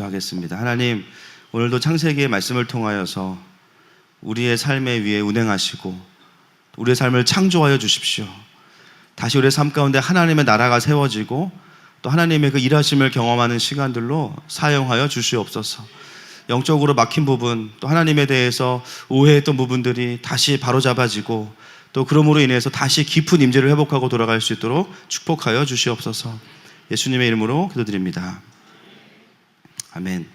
기도하겠습니다. 하나님, 오늘도 창세기의 말씀을 통하여서 우리의 삶의 위에 운행하시고 우리의 삶을 창조하여 주십시오. 다시 우리의 삶 가운데 하나님의 나라가 세워지고 또 하나님의 그 일하심을 경험하는 시간들로 사용하여 주시옵소서. 영적으로 막힌 부분, 또 하나님에 대해서 오해했던 부분들이 다시 바로잡아지고 또 그러므로 인해서 다시 깊은 임재를 회복하고 돌아갈 수 있도록 축복하여 주시옵소서. 예수님의 이름으로 기도드립니다. 아멘.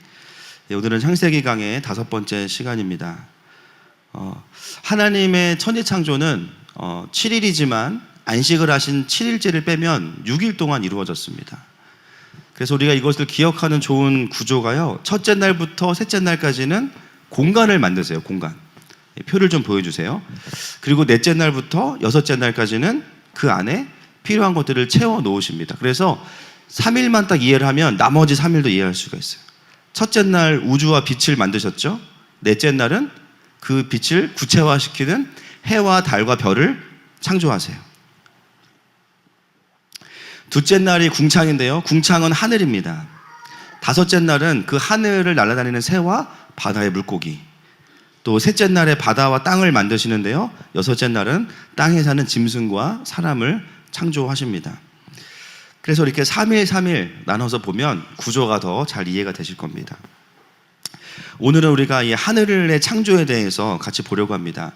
오늘은 창세기 강의 5번째 시간입니다. 하나님의 천지창조는 7일이지만 안식을 하신 7일째를 빼면 6일 동안 이루어졌습니다. 그래서 우리가 이것을 기억하는 좋은 구조가요, 첫째 날부터 셋째 날까지는 공간을 만드세요. 공간. 표를 좀 보여주세요. 그리고 넷째 날부터 여섯째 날까지는 그 안에 필요한 것들을 채워 놓으십니다. 그래서 3일만 딱 이해를 하면 나머지 3일도 이해할 수가 있어요. 첫째 날 우주와 빛을 만드셨죠. 넷째 날은 그 빛을 구체화시키는 해와 달과 별을 창조하세요. 둘째 날이 궁창인데요, 궁창은 하늘입니다. 다섯째 날은 그 하늘을 날아다니는 새와 바다의 물고기, 또 셋째 날에 바다와 땅을 만드시는데요, 여섯째 날은 땅에 사는 짐승과 사람을 창조하십니다. 그래서 이렇게 3일 3일 나눠서 보면 구조가 더 잘 이해가 되실 겁니다. 오늘은 우리가 이 하늘의 창조에 대해서 같이 보려고 합니다.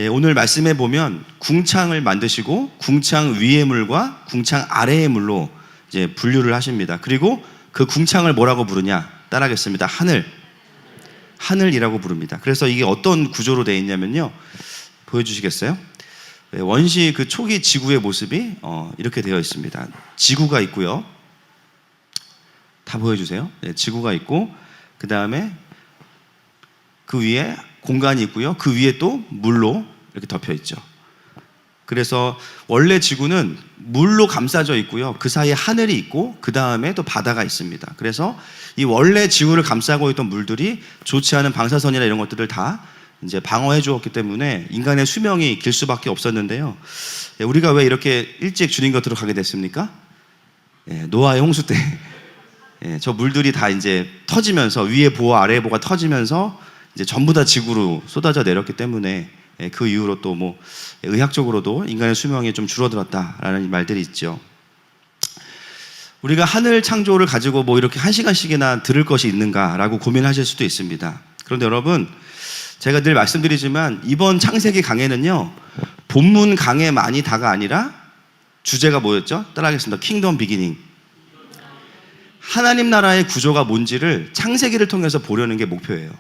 오늘 말씀에 보면 궁창을 만드시고 궁창 위의 물과 궁창 아래의 물로 이제 분류를 하십니다. 그리고 그 궁창을 뭐라고 부르냐? 따라하겠습니다. 하늘이라고 부릅니다. 그래서 이게 어떤 구조로 되어 있냐면요, 보여주시겠어요? 원시 그 초기 지구의 모습이 이렇게 되어 있습니다. 지구가 있고요. 다 보여주세요. 지구가 있고 그 다음에 그 위에 공간이 있고요. 그 위에 또 물로 이렇게 덮여 있죠. 그래서 원래 지구는 물로 감싸져 있고요. 그 사이에 하늘이 있고 그 다음에 또 바다가 있습니다. 그래서 이 원래 지구를 감싸고 있던 물들이 좋지 않은 방사선이나 이런 것들을 다 이제 방어해 주었기 때문에 인간의 수명이 길 수밖에 없었는데요. 우리가 왜 이렇게 일찍 주님 곁으로 가게 됐습니까? 노아의 홍수 때 저 물들이 다 이제 터지면서 위에 보와 아래의 보가 터지면서 이제 전부 다 지구로 쏟아져 내렸기 때문에 그 이후로 또 뭐 의학적으로도 인간의 수명이 좀 줄어들었다라는 말들이 있죠. 우리가 하늘 창조를 가지고 뭐 이렇게 1시간씩이나 들을 것이 있는가라고 고민하실 수도 있습니다. 그런데 여러분, 제가 늘 말씀드리지만 이번 창세기 강해는요, 본문 강해만이 다가 아니라 주제가 뭐였죠? 따라하겠습니다. 킹덤 비기닝. 하나님 나라의 구조가 뭔지를 창세기를 통해서 보려는 게 목표예요.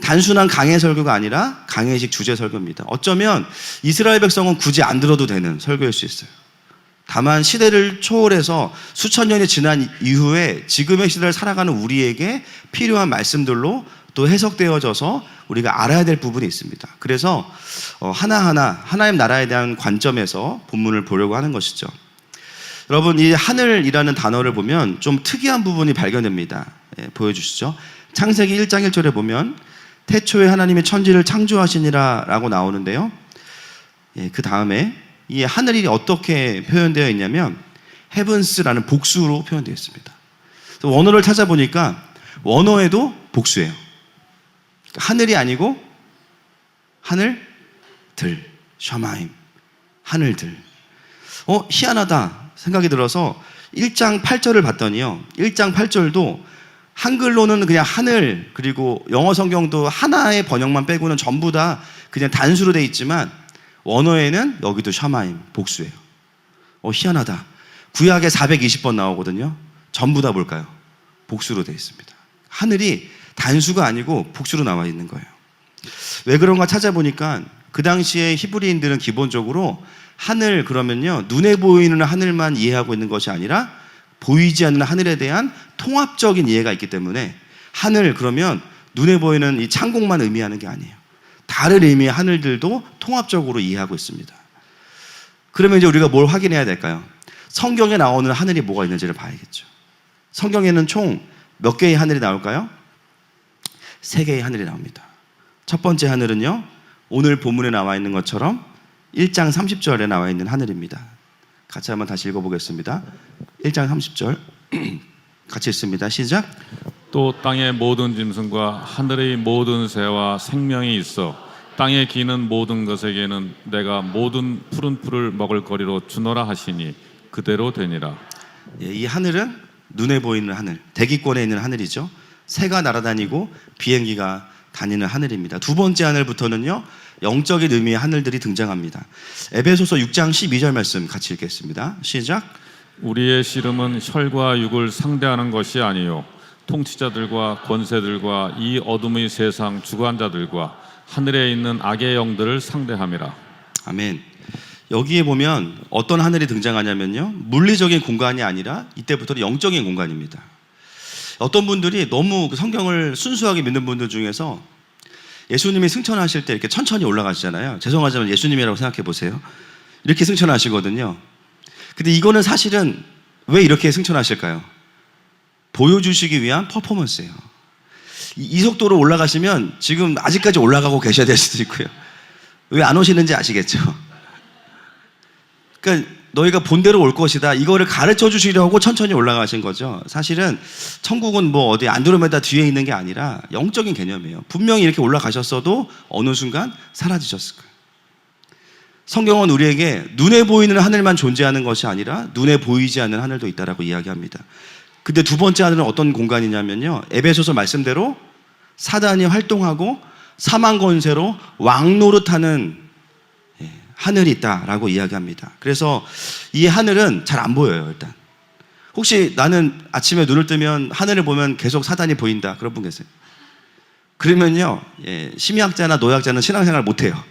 단순한 강해 설교가 아니라 강해식 주제 설교입니다. 어쩌면 이스라엘 백성은 굳이 안 들어도 되는 설교일 수 있어요. 다만 시대를 초월해서 수천 년이 지난 이후에 지금의 시대를 살아가는 우리에게 필요한 말씀들로 또 해석되어져서 우리가 알아야 될 부분이 있습니다. 그래서 하나하나 하나님 나라에 대한 관점에서 본문을 보려고 하는 것이죠. 여러분, 이 하늘이라는 단어를 보면 좀 특이한 부분이 발견됩니다. 보여주시죠. 창세기 1장 1절에 보면 태초에 하나님이 천지를 창조하시니라 라고 나오는데요, 그 다음에 이 하늘이 어떻게 표현되어 있냐면 heavens라는 복수로 표현되어 있습니다. 원어를 찾아보니까 원어에도 복수예요. 하늘이 아니고 하늘들, 샤마임, 하늘들. 희한하다 생각이 들어서 1장 8절을 봤더니요, 1장 8절도 한글로는 그냥 하늘, 그리고 영어 성경도 하나의 번역만 빼고는 전부 다 그냥 단수로 돼 있지만 원어에는 여기도 샤마임, 복수예요. 희한하다. 구약에 420번 나오거든요. 전부 다 뭘까요? 복수로 돼 있습니다. 하늘이 단수가 아니고 복수로 나와 있는 거예요. 왜 그런가 찾아보니까 그 당시에 히브리인들은 기본적으로 하늘 그러면요, 눈에 보이는 하늘만 이해하고 있는 것이 아니라 보이지 않는 하늘에 대한 통합적인 이해가 있기 때문에 하늘 그러면 눈에 보이는 이 창공만 의미하는 게 아니에요. 다른 의미의 하늘들도 통합적으로 이해하고 있습니다. 그러면 이제 우리가 뭘 확인해야 될까요? 성경에 나오는 하늘이 뭐가 있는지를 봐야겠죠. 성경에는 총 몇 개의 하늘이 나올까요? 3개의 하늘이 나옵니다. 첫 번째 하늘은요, 오늘 본문에 나와 있는 것처럼 1장 30절에 나와 있는 하늘입니다. 같이 한번 다시 읽어보겠습니다. 1장 30절 같이 읽습니다. 시작. 또 땅의 모든 짐승과 하늘의 모든 새와 생명이 있어 땅에 기는 모든 것에게는 내가 모든 푸른 풀을 먹을 거리로 주노라 하시니 그대로 되니라. 예, 이 하늘은 눈에 보이는 하늘, 대기권에 있는 하늘이죠. 새가 날아다니고 비행기가 다니는 하늘입니다. 두 번째 하늘부터는요, 영적인 의미의 하늘들이 등장합니다. 에베소서 6장 12절 말씀 같이 읽겠습니다. 시작. 우리의 씨름은 혈과 육을 상대하는 것이 아니요 통치자들과 권세들과 이 어둠의 세상 주관자들과 하늘에 있는 악의 영들을 상대함이라. 아멘. 여기에 보면 어떤 하늘이 등장하냐면요, 물리적인 공간이 아니라 이때부터는 영적인 공간입니다. 어떤 분들이 너무 성경을 순수하게 믿는 분들 중에서 예수님이 승천하실 때 이렇게 천천히 올라가시잖아요. 죄송하지만 예수님이라고 생각해 보세요. 이렇게 승천하시거든요. 근데 이거는 사실은 왜 이렇게 승천하실까요? 보여주시기 위한 퍼포먼스예요. 이 속도로 올라가시면 지금 아직까지 올라가고 계셔야 될 수도 있고요. 왜 안 오시는지 아시겠죠? 그러니까 너희가 본대로 올 것이다, 이거를 가르쳐 주시려고 천천히 올라가신 거죠. 사실은 천국은 뭐 어디 안드로메다 뒤에 있는 게 아니라 영적인 개념이에요. 분명히 이렇게 올라가셨어도 어느 순간 사라지셨을 거예요. 성경은 우리에게 눈에 보이는 하늘만 존재하는 것이 아니라 눈에 보이지 않는 하늘도 있다라고 이야기합니다. 근데 두 번째 하늘은 어떤 공간이냐면요, 에베소서 말씀대로 사단이 활동하고 사망 권세로 왕노릇하는 하늘이 있다라고 이야기합니다. 그래서 이 하늘은 잘 안 보여요. 일단 혹시 나는 아침에 눈을 뜨면 하늘을 보면 계속 사단이 보인다, 그런 분 계세요? 그러면요, 심리학자나 노약자는 신앙생활 못해요.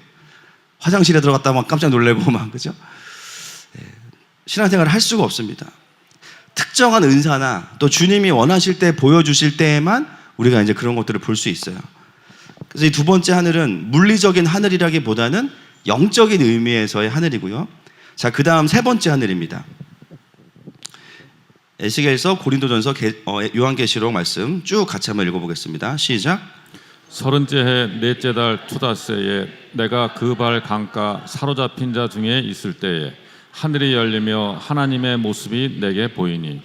화장실에 들어갔다 막 깜짝 놀래고 막, 그죠? 신앙생활을 할 수가 없습니다. 특정한 은사나 또 주님이 원하실 때 보여주실 때에만 우리가 이제 그런 것들을 볼 수 있어요. 그래서 이 두 번째 하늘은 물리적인 하늘이라기보다는 영적인 의미에서의 하늘이고요. 자, 그 다음 세 번째 하늘입니다. 에스겔서, 고린도전서, 요한계시록 말씀 쭉 같이 한번 읽어보겠습니다. 시작. 30째 해 넷째 달 투다세에 내가 그 발 강가 사로잡힌 자 중에 있을 때에 하늘이 열리며 하나님의 모습이 내게 보이니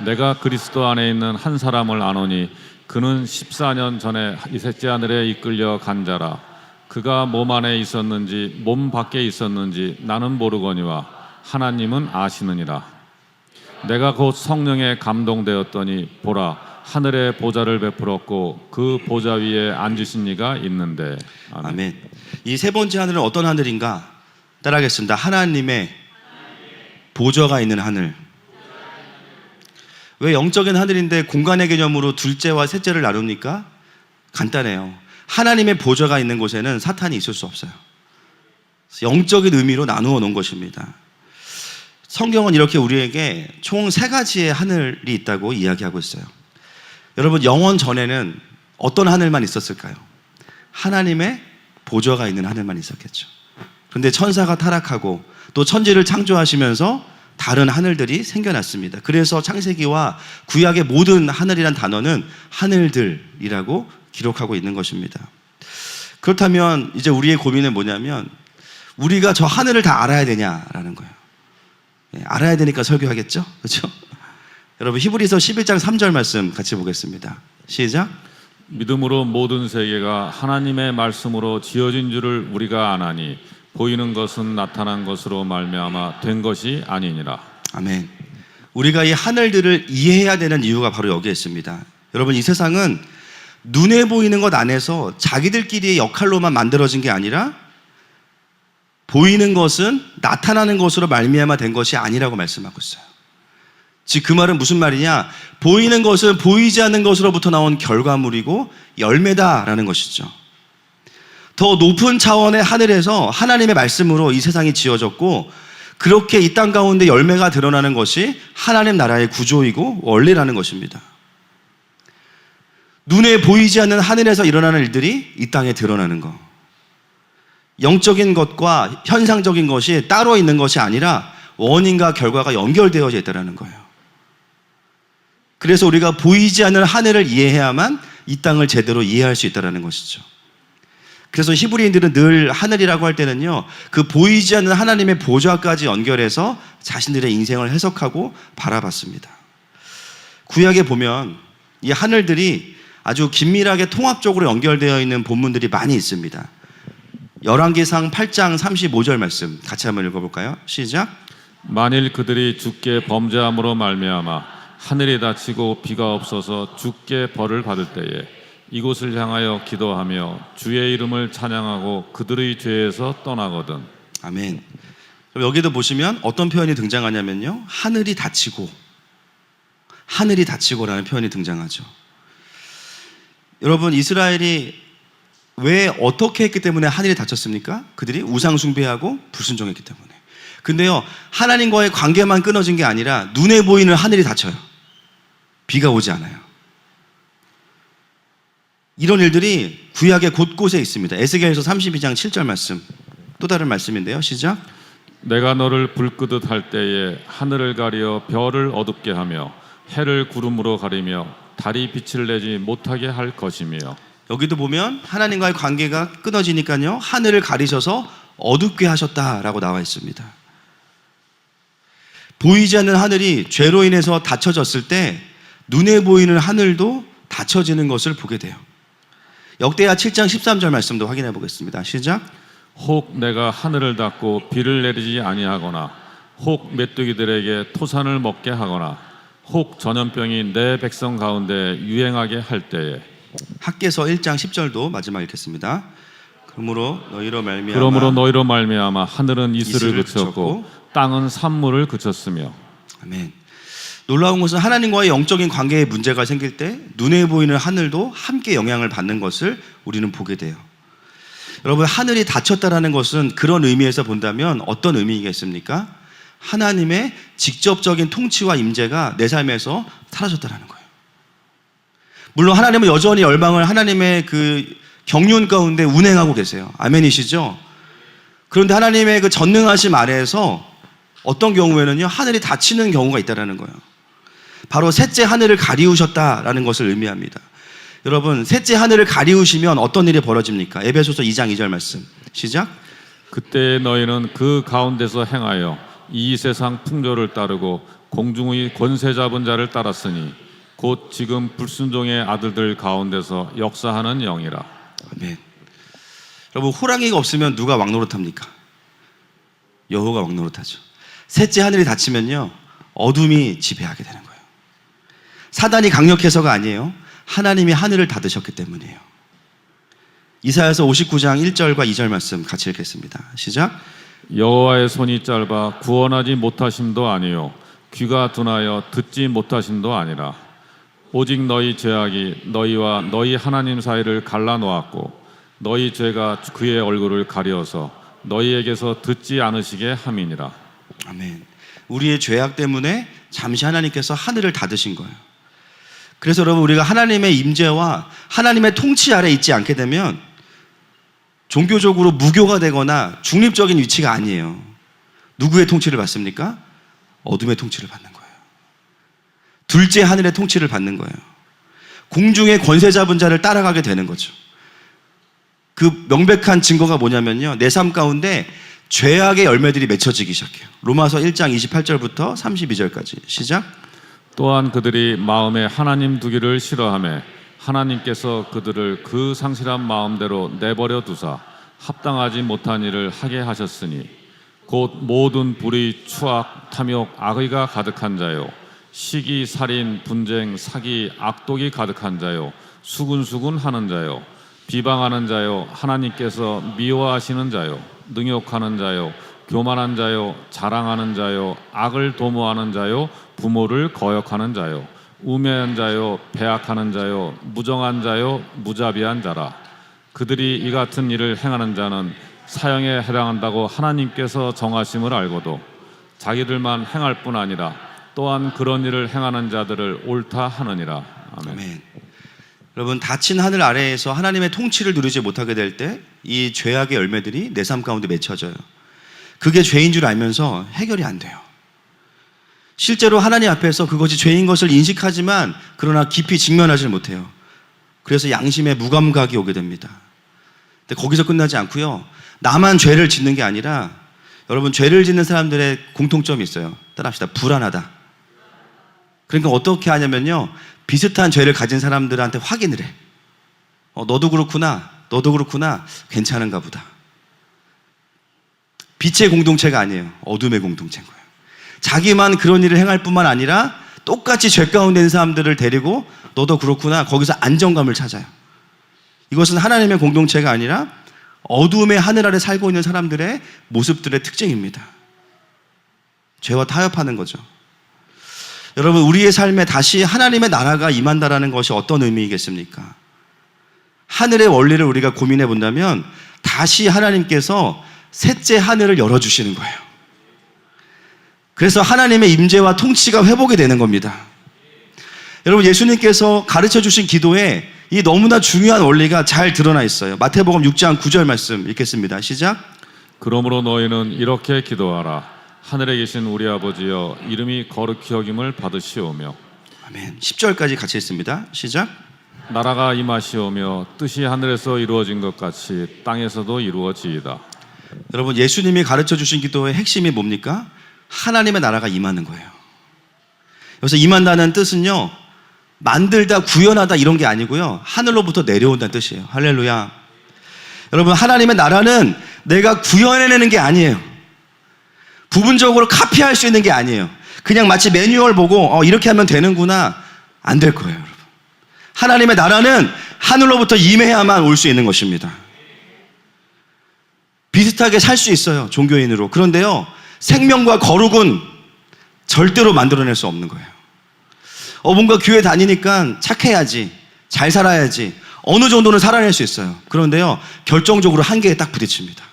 내가 그리스도 안에 있는 한 사람을 아노니 그는 14년 전에 이 셋째 하늘에 이끌려 간 자라. 그가 몸 안에 있었는지 몸 밖에 있었는지 나는 모르거니와 하나님은 아시느니라. 내가 곧 성령에 감동되었더니 보라, 하늘에 보좌를 베풀었고 그 보좌 위에 앉으신 이가 있는데. 아멘. 이 세 번째 하늘은 어떤 하늘인가? 따라하겠습니다. 하나님의 보좌가 있는 하늘. 왜 영적인 하늘인데 공간의 개념으로 둘째와 셋째를 나눕니까? 간단해요. 하나님의 보좌가 있는 곳에는 사탄이 있을 수 없어요. 영적인 의미로 나누어 놓은 것입니다. 성경은 이렇게 우리에게 총 세 가지의 하늘이 있다고 이야기하고 있어요. 여러분, 영원 전에는 어떤 하늘만 있었을까요? 하나님의 보좌가 있는 하늘만 있었겠죠. 그런데 천사가 타락하고 또 천지를 창조하시면서 다른 하늘들이 생겨났습니다. 그래서 창세기와 구약의 모든 하늘이란 단어는 하늘들이라고 기록하고 있는 것입니다. 그렇다면 이제 우리의 고민은 뭐냐면, 우리가 저 하늘을 다 알아야 되냐라는 거예요. 알아야 되니까 설교하겠죠? 그렇죠? 여러분, 히브리서 11장 3절 말씀 같이 보겠습니다. 시작. 믿음으로 모든 세계가 하나님의 말씀으로 지어진 줄을 우리가 아나니 보이는 것은 나타난 것으로 말미암아 된 것이 아니니라. 아멘. 우리가 이 하늘들을 이해해야 되는 이유가 바로 여기에 있습니다. 여러분, 이 세상은 눈에 보이는 것 안에서 자기들끼리의 역할로만 만들어진 게 아니라 보이는 것은 나타나는 것으로 말미암아 된 것이 아니라고 말씀하고 있어요. 즉, 그 말은 무슨 말이냐? 보이는 것은 보이지 않는 것으로부터 나온 결과물이고 열매다라는 것이죠. 더 높은 차원의 하늘에서 하나님의 말씀으로 이 세상이 지어졌고, 그렇게 이 땅 가운데 열매가 드러나는 것이 하나님 나라의 구조이고 원리라는 것입니다. 눈에 보이지 않는 하늘에서 일어나는 일들이 이 땅에 드러나는 것. 영적인 것과 현상적인 것이 따로 있는 것이 아니라 원인과 결과가 연결되어져 있다는 거예요. 그래서 우리가 보이지 않는 하늘을 이해해야만 이 땅을 제대로 이해할 수 있다는 것이죠. 그래서 히브리인들은 늘 하늘이라고 할 때는요, 그 보이지 않는 하나님의 보좌까지 연결해서 자신들의 인생을 해석하고 바라봤습니다. 구약에 보면 이 하늘들이 아주 긴밀하게 통합적으로 연결되어 있는 본문들이 많이 있습니다. 열왕기상 8장 35절 말씀 같이 한번 읽어볼까요? 시작. 만일 그들이 주께 범죄함으로 말미암아 하늘이 닫히고 비가 없어서 주께 벌을 받을 때에 이곳을 향하여 기도하며 주의 이름을 찬양하고 그들의 죄에서 떠나거든. 아멘. 그럼 여기도 보시면 어떤 표현이 등장하냐면요, 하늘이 닫히고라는 표현이 등장하죠. 여러분, 이스라엘이 왜 어떻게 했기 때문에 하늘이 닫혔습니까? 그들이 우상 숭배하고 불순종했기 때문에. 근데요, 하나님과의 관계만 끊어진 게 아니라 눈에 보이는 하늘이 닫혀요. 비가 오지 않아요. 이런 일들이 구약의 곳곳에 있습니다. 에스겔서 32장 7절 말씀, 또 다른 말씀인데요. 시작. 내가 너를 불끄듯 할 때에 하늘을 가리어 별을 어둡게 하며 해를 구름으로 가리며 달이 빛을 내지 못하게 할 것이며. 여기도 보면 하나님과의 관계가 끊어지니까요, 하늘을 가리셔서 어둡게 하셨다라고 나와 있습니다. 보이지 않는 하늘이 죄로 인해서 닫혀졌을 때 눈에 보이는 하늘도 닫혀지는 것을 보게 돼요. 역대하 7장 13절 말씀도 확인해 보겠습니다. 시작. 혹 내가 하늘을 닫고 비를 내리지 아니하거나 혹 메뚜기들에게 토산을 먹게 하거나 혹 전염병이 내 백성 가운데 유행하게 할 때에. 학개서 1장 10절도 마지막 읽겠습니다. 그러므로 너희로 말미암아 하늘은 이슬을 그쳤고 땅은 산물을 그쳤으며. 아멘. 놀라운 것은 하나님과의 영적인 관계에 문제가 생길 때 눈에 보이는 하늘도 함께 영향을 받는 것을 우리는 보게 돼요. 여러분, 하늘이 닫혔다라는 것은 그런 의미에서 본다면 어떤 의미겠습니까? 하나님의 직접적인 통치와 임재가 내 삶에서 사라졌다라는 거예요. 물론 하나님은 여전히 열방을 하나님의 그 경륜 가운데 운행하고 계세요. 아멘이시죠? 그런데 하나님의 그 전능하심 아래에서 어떤 경우에는요, 하늘이 닫히는 경우가 있다라는 거예요. 바로 셋째 하늘을 가리우셨다라는 것을 의미합니다. 여러분, 셋째 하늘을 가리우시면 어떤 일이 벌어집니까? 에베소서 2장 2절 말씀 시작. 그때 너희는 그 가운데서 행하여 이 세상 풍조를 따르고 공중의 권세 잡은 자를 따랐으니 곧 지금 불순종의 아들들 가운데서 역사하는 영이라. 아멘. 여러분, 호랑이가 없으면 누가 왕노릇합니까? 여호와가 왕노릇하죠. 셋째 하늘이 닫히면요, 어둠이 지배하게 되는 거예요. 사단이 강력해서가 아니에요. 하나님이 하늘을 닫으셨기 때문이에요. 이사야서 59장 1절과 2절 말씀 같이 읽겠습니다. 시작. 여호와의 손이 짧아 구원하지 못하심도 아니요 귀가 둔하여 듣지 못하심도 아니라 오직 너희 죄악이 너희와 너희 하나님 사이를 갈라놓았고 너희 죄가 그의 얼굴을 가려서 너희에게서 듣지 않으시게 함이니라. 아멘. 우리의 죄악 때문에 잠시 하나님께서 하늘을 닫으신 거예요. 그래서 여러분, 우리가 하나님의 임재와 하나님의 통치 아래 있지 않게 되면 종교적으로 무교가 되거나 중립적인 위치가 아니에요. 누구의 통치를 받습니까? 어둠의 통치를 받는 거예요. 둘째 하늘의 통치를 받는 거예요. 공중의 권세 잡은 자를 따라가게 되는 거죠. 그 명백한 증거가 뭐냐면요, 내 삶 가운데 죄악의 열매들이 맺혀지기 시작해요. 로마서 1장 28절부터 32절까지 시작. 또한 그들이 마음에 하나님 두기를 싫어하며 하나님께서 그들을 그 상실한 마음대로 내버려 두사 합당하지 못한 일을 하게 하셨으니 곧 모든 불의, 추악, 탐욕, 악의가 가득한 자요 시기, 살인, 분쟁, 사기, 악독이 가득한 자요 수군수군 하는 자요 비방하는 자요 하나님께서 미워하시는 자요 능욕하는 자요 교만한 자요 자랑하는 자요 악을 도모하는 자요 부모를 거역하는 자요 우매한 자요 배악하는 자요 무정한 자요 무자비한 자라. 그들이 이 같은 일을 행하는 자는 사형에 해당한다고 하나님께서 정하심을 알고도 자기들만 행할 뿐 아니라 또한 그런 일을 행하는 자들을 옳다 하느니라. 아멘. 아멘. 여러분, 닫힌 하늘 아래에서 하나님의 통치를 누리지 못하게 될 때 이 죄악의 열매들이 내 삶 가운데 맺혀져요. 그게 죄인 줄 알면서 해결이 안 돼요. 실제로 하나님 앞에서 그것이 죄인 것을 인식하지만 그러나 깊이 직면하지 못해요. 그래서 양심의 무감각이 오게 됩니다. 근데 거기서 끝나지 않고요, 나만 죄를 짓는 게 아니라 여러분, 죄를 짓는 사람들의 공통점이 있어요. 따라합시다. 불안하다. 그러니까 어떻게 하냐면요, 비슷한 죄를 가진 사람들한테 확인을 해. 너도 그렇구나, 너도 그렇구나, 괜찮은가 보다. 빛의 공동체가 아니에요. 어둠의 공동체인 거예요. 자기만 그런 일을 행할 뿐만 아니라 똑같이 죄 가운데 있는 사람들을 데리고 너도 그렇구나, 거기서 안정감을 찾아요. 이것은 하나님의 공동체가 아니라 어둠의 하늘 아래 살고 있는 사람들의 모습들의 특징입니다. 죄와 타협하는 거죠. 여러분, 우리의 삶에 다시 하나님의 나라가 임한다라는 것이 어떤 의미이겠습니까? 하늘의 원리를 우리가 고민해 본다면 다시 하나님께서 셋째 하늘을 열어주시는 거예요. 그래서 하나님의 임재와 통치가 회복이 되는 겁니다. 여러분, 예수님께서 가르쳐 주신 기도에 이 너무나 중요한 원리가 잘 드러나 있어요. 마태복음 6장 9절 말씀 읽겠습니다. 시작. 그러므로 너희는 이렇게 기도하라. 하늘에 계신 우리 아버지여, 이름이 거룩히 여김을 받으시오며. 아멘. 10절까지 같이 읽습니다. 시작. 나라가 임하시오며 뜻이 하늘에서 이루어진 것 같이 땅에서도 이루어지이다. 여러분, 예수님이 가르쳐 주신 기도의 핵심이 뭡니까? 하나님의 나라가 임하는 거예요. 여기서 임한다는 뜻은요, 만들다, 구현하다 이런 게 아니고요, 하늘로부터 내려온다는 뜻이에요. 할렐루야. 여러분, 하나님의 나라는 내가 구현해내는 게 아니에요. 부분적으로 카피할 수 있는 게 아니에요. 그냥 마치 매뉴얼 보고 이렇게 하면 되는구나, 안 될 거예요. 여러분, 하나님의 나라는 하늘로부터 임해야만 올 수 있는 것입니다. 비슷하게 살 수 있어요, 종교인으로. 그런데요, 생명과 거룩은 절대로 만들어낼 수 없는 거예요. 뭔가 교회 다니니까 착해야지, 잘 살아야지, 어느 정도는 살아낼 수 있어요. 그런데요, 결정적으로 한계에 딱 부딪힙니다.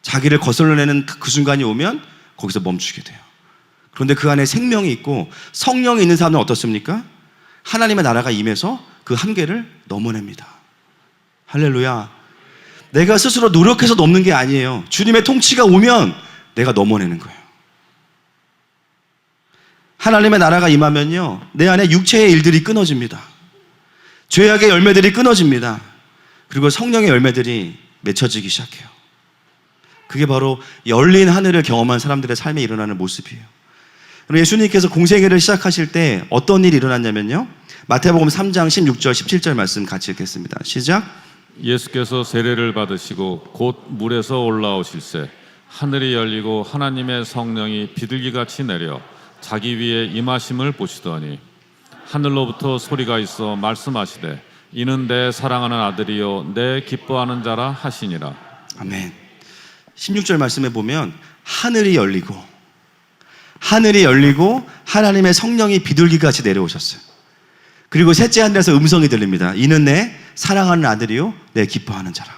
자기를 거슬러내는 그 순간이 오면 거기서 멈추게 돼요. 그런데 그 안에 생명이 있고 성령이 있는 사람은 어떻습니까? 하나님의 나라가 임해서 그 한계를 넘어냅니다. 할렐루야. 내가 스스로 노력해서 넘는 게 아니에요. 주님의 통치가 오면 내가 넘어내는 거예요. 하나님의 나라가 임하면요, 내 안에 육체의 일들이 끊어집니다. 죄악의 열매들이 끊어집니다. 그리고 성령의 열매들이 맺혀지기 시작해요. 그게 바로 열린 하늘을 경험한 사람들의 삶에 일어나는 모습이에요. 예수님께서 공생애를 시작하실 때 어떤 일이 일어났냐면요, 마태복음 3장 16절 17절 말씀 같이 읽겠습니다. 시작. 예수께서 세례를 받으시고 곧 물에서 올라오실새 하늘이 열리고 하나님의 성령이 비둘기같이 내려 자기 위에 임하심을 보시더니 하늘로부터 소리가 있어 말씀하시되 이는 내 사랑하는 아들이요 내 기뻐하는 자라 하시니라. 아멘. 16절 말씀에 보면 하늘이 열리고 하나님의 성령이 비둘기같이 내려오셨어요. 그리고 셋째 하늘에서 음성이 들립니다. 이는 내 사랑하는 아들이요 내 기뻐하는 자라.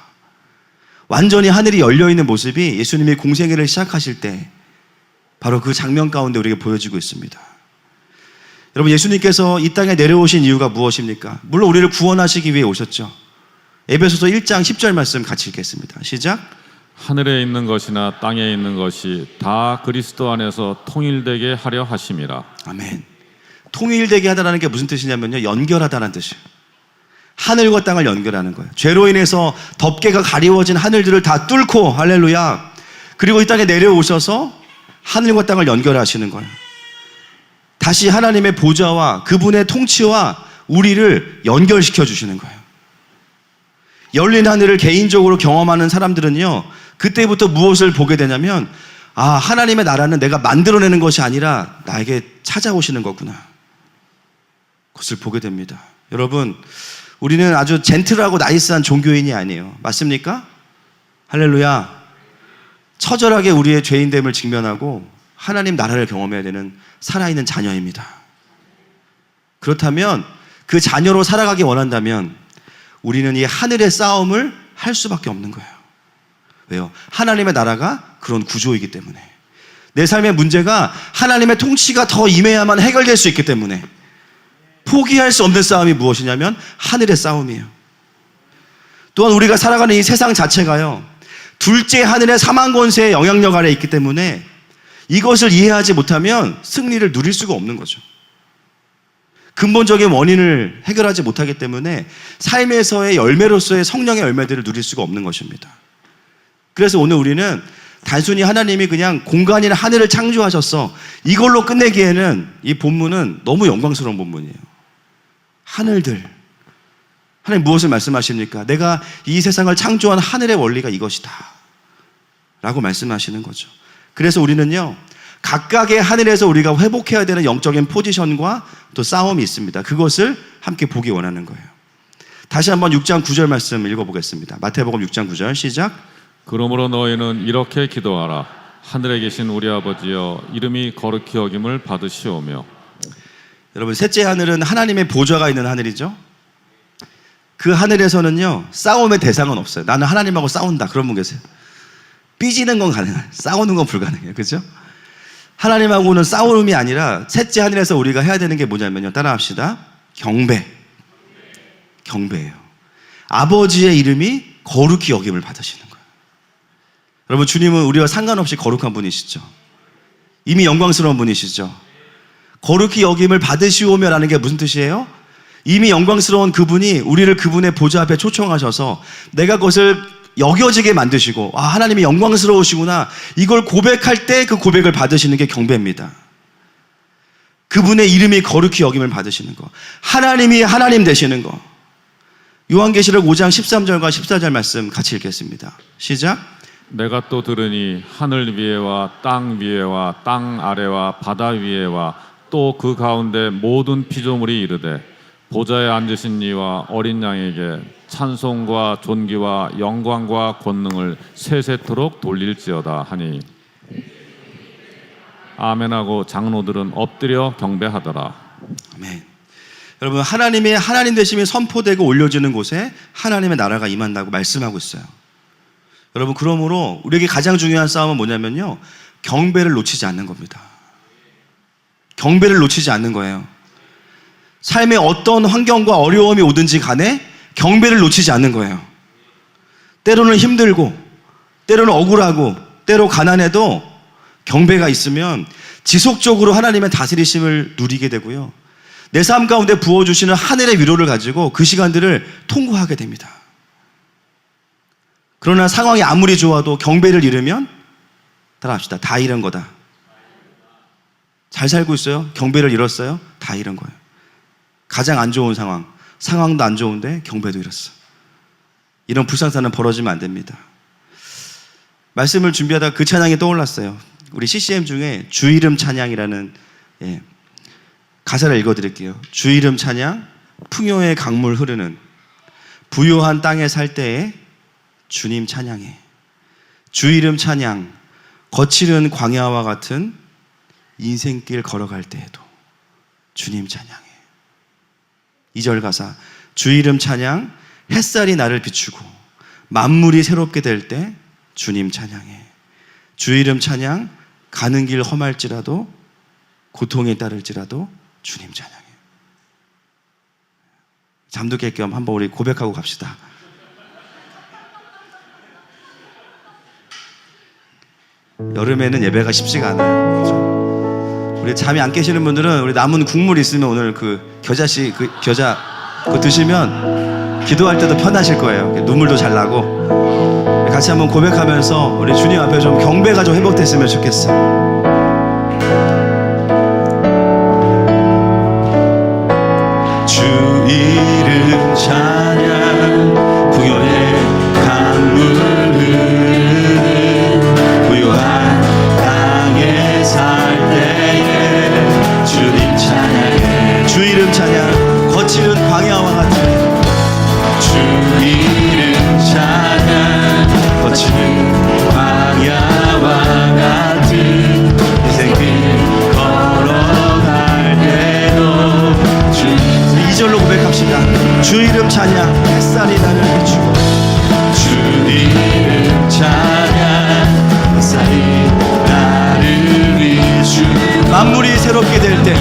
완전히 하늘이 열려있는 모습이 예수님이 공생애를 시작하실 때 바로 그 장면 가운데 우리에게 보여지고 있습니다. 여러분, 예수님께서 이 땅에 내려오신 이유가 무엇입니까? 물론 우리를 구원하시기 위해 오셨죠. 에베소서 1장 10절 말씀 같이 읽겠습니다. 시작. 하늘에 있는 것이나 땅에 있는 것이 다 그리스도 안에서 통일되게 하려 하심이라. 아멘. 통일되게 하다라는 게 무슨 뜻이냐면요, 연결하다라는 뜻이에요. 하늘과 땅을 연결하는 거예요. 죄로 인해서 덮개가 가리워진 하늘들을 다 뚫고, 할렐루야, 그리고 이 땅에 내려오셔서 하늘과 땅을 연결하시는 거예요. 다시 하나님의 보좌와 그분의 통치와 우리를 연결시켜 주시는 거예요. 열린 하늘을 개인적으로 경험하는 사람들은요, 그때부터 무엇을 보게 되냐면, 하나님의 나라는 내가 만들어내는 것이 아니라 나에게 찾아오시는 거구나, 그것을 보게 됩니다. 여러분, 우리는 아주 젠틀하고 나이스한 종교인이 아니에요. 맞습니까? 할렐루야. 처절하게 우리의 죄인됨을 직면하고 하나님 나라를 경험해야 되는 살아있는 자녀입니다. 그렇다면 그 자녀로 살아가기 원한다면 우리는 이 하늘의 싸움을 할 수밖에 없는 거예요. 왜요? 하나님의 나라가 그런 구조이기 때문에. 내 삶의 문제가 하나님의 통치가 더 임해야만 해결될 수 있기 때문에. 포기할 수 없는 싸움이 무엇이냐면 하늘의 싸움이에요. 또한 우리가 살아가는 이 세상 자체가요, 둘째 하늘의 사망 권세의 영향력 아래 있기 때문에 이것을 이해하지 못하면 승리를 누릴 수가 없는 거죠. 근본적인 원인을 해결하지 못하기 때문에 삶에서의 열매로서의 성령의 열매들을 누릴 수가 없는 것입니다. 그래서 오늘 우리는 단순히 하나님이 그냥 공간이나 하늘을 창조하셨어, 이걸로 끝내기에는 이 본문은 너무 영광스러운 본문이에요. 하늘들, 하나님 무엇을 말씀하십니까? 내가 이 세상을 창조한 하늘의 원리가 이것이다 라고 말씀하시는 거죠. 그래서 우리는요, 각각의 하늘에서 우리가 회복해야 되는 영적인 포지션과 또 싸움이 있습니다. 그것을 함께 보기 원하는 거예요. 다시 한번 6장 9절 말씀 읽어보겠습니다. 마태복음 6장 9절 시작. 그러므로 너희는 이렇게 기도하라. 하늘에 계신 우리 아버지여, 이름이 거룩히 여김을 받으시오며. 여러분, 셋째 하늘은 하나님의 보좌가 있는 하늘이죠. 그 하늘에서는요, 싸움의 대상은 없어요. 나는 하나님하고 싸운다, 그런 분 계세요. 삐지는 건 가능해요. 싸우는 건 불가능해요. 그렇죠? 하나님하고는 싸움이 아니라 셋째 하늘에서 우리가 해야 되는 게 뭐냐면요, 따라합시다. 경배예요. 아버지의 이름이 거룩히 여김을 받으시는 거예요. 여러분, 주님은 우리와 상관없이 거룩한 분이시죠. 이미 영광스러운 분이시죠. 거룩히 여김을 받으시오며라는 게 무슨 뜻이에요? 이미 영광스러운 그분이 우리를 그분의 보좌 앞에 초청하셔서 내가 그것을 여겨지게 만드시고, 아, 하나님이 영광스러우시구나, 이걸 고백할 때 그 고백을 받으시는 게 경배입니다. 그분의 이름이 거룩히 여김을 받으시는 거, 하나님이 하나님 되시는 거. 요한계시록 5장 13절과 14절 말씀 같이 읽겠습니다. 시작. 내가 또 들으니 하늘 위에와 땅 위에와 땅 아래와 바다 위에와 또 그 가운데 모든 피조물이 이르되 보좌에 앉으신 이와 어린 양에게 찬송과 존귀와 영광과 권능을 세세토록 돌릴지어다 하니, 아멘하고 장로들은 엎드려 경배하더라. 아멘. 여러분, 하나님의 하나님 되심이 선포되고 올려지는 곳에 하나님의 나라가 임한다고 말씀하고 있어요. 여러분, 그러므로 우리에게 가장 중요한 싸움은 뭐냐면요, 경배를 놓치지 않는 겁니다. 경배를 놓치지 않는 거예요. 삶에 어떤 환경과 어려움이 오든지 간에 경배를 놓치지 않는 거예요. 때로는 힘들고, 때로는 억울하고, 때로 가난해도 경배가 있으면 지속적으로 하나님의 다스리심을 누리게 되고요, 내 삶 가운데 부어주시는 하늘의 위로를 가지고 그 시간들을 통과하게 됩니다. 그러나 상황이 아무리 좋아도 경배를 잃으면, 따라합시다, 다 잃은 거다. 잘 살고 있어요? 경배를 잃었어요? 다 잃은 거예요. 가장 안 좋은 상황도 안 좋은데 경배도 잃었어. 이런 불상사는 벌어지면 안 됩니다. 말씀을 준비하다가 그 찬양이 떠올랐어요. 우리 CCM 중에 주 이름 찬양이라는, 가사를 읽어드릴게요. 주 이름 찬양, 풍요의 강물 흐르는 부요한 땅에 살 때에 주님 찬양해. 주 이름 찬양, 거칠은 광야와 같은 인생길 걸어갈 때에도 주님 찬양해. 2절 가사, 주 이름 찬양, 햇살이 나를 비추고 만물이 새롭게 될 때 주님 찬양해. 주 이름 찬양, 가는 길 험할지라도 고통에 따를지라도 주님 찬양해. 잠도 깰 겸 한번 우리 고백하고 갑시다. 여름에는 예배가 쉽지가 않아요. 그렇죠? 우리 잠이 안 깨시는 분들은 우리 남은 국물 있으면 오늘 그 겨자 그거 드시면 기도할 때도 편하실 거예요. 눈물도 잘 나고. 같이 한번 고백하면서 우리 주님 앞에 좀 경배가 좀 회복됐으면 좋겠어요. 주 이름 찬양, 풍요의 강물 흐르는 부요한 땅에 살 때에 주님 찬양해. 주 이름 찬양, 거칠은 광야와 같은 주 이름 찬양, 거칠은 광야와 같은 인생길 걸어갈 때도 주님. 2절로 고백합시다. 주 이름 찬양, 햇살이 나를 비추고 주 이름 찬양, 햇살이 나를 비추고 만물이 새롭게 될 때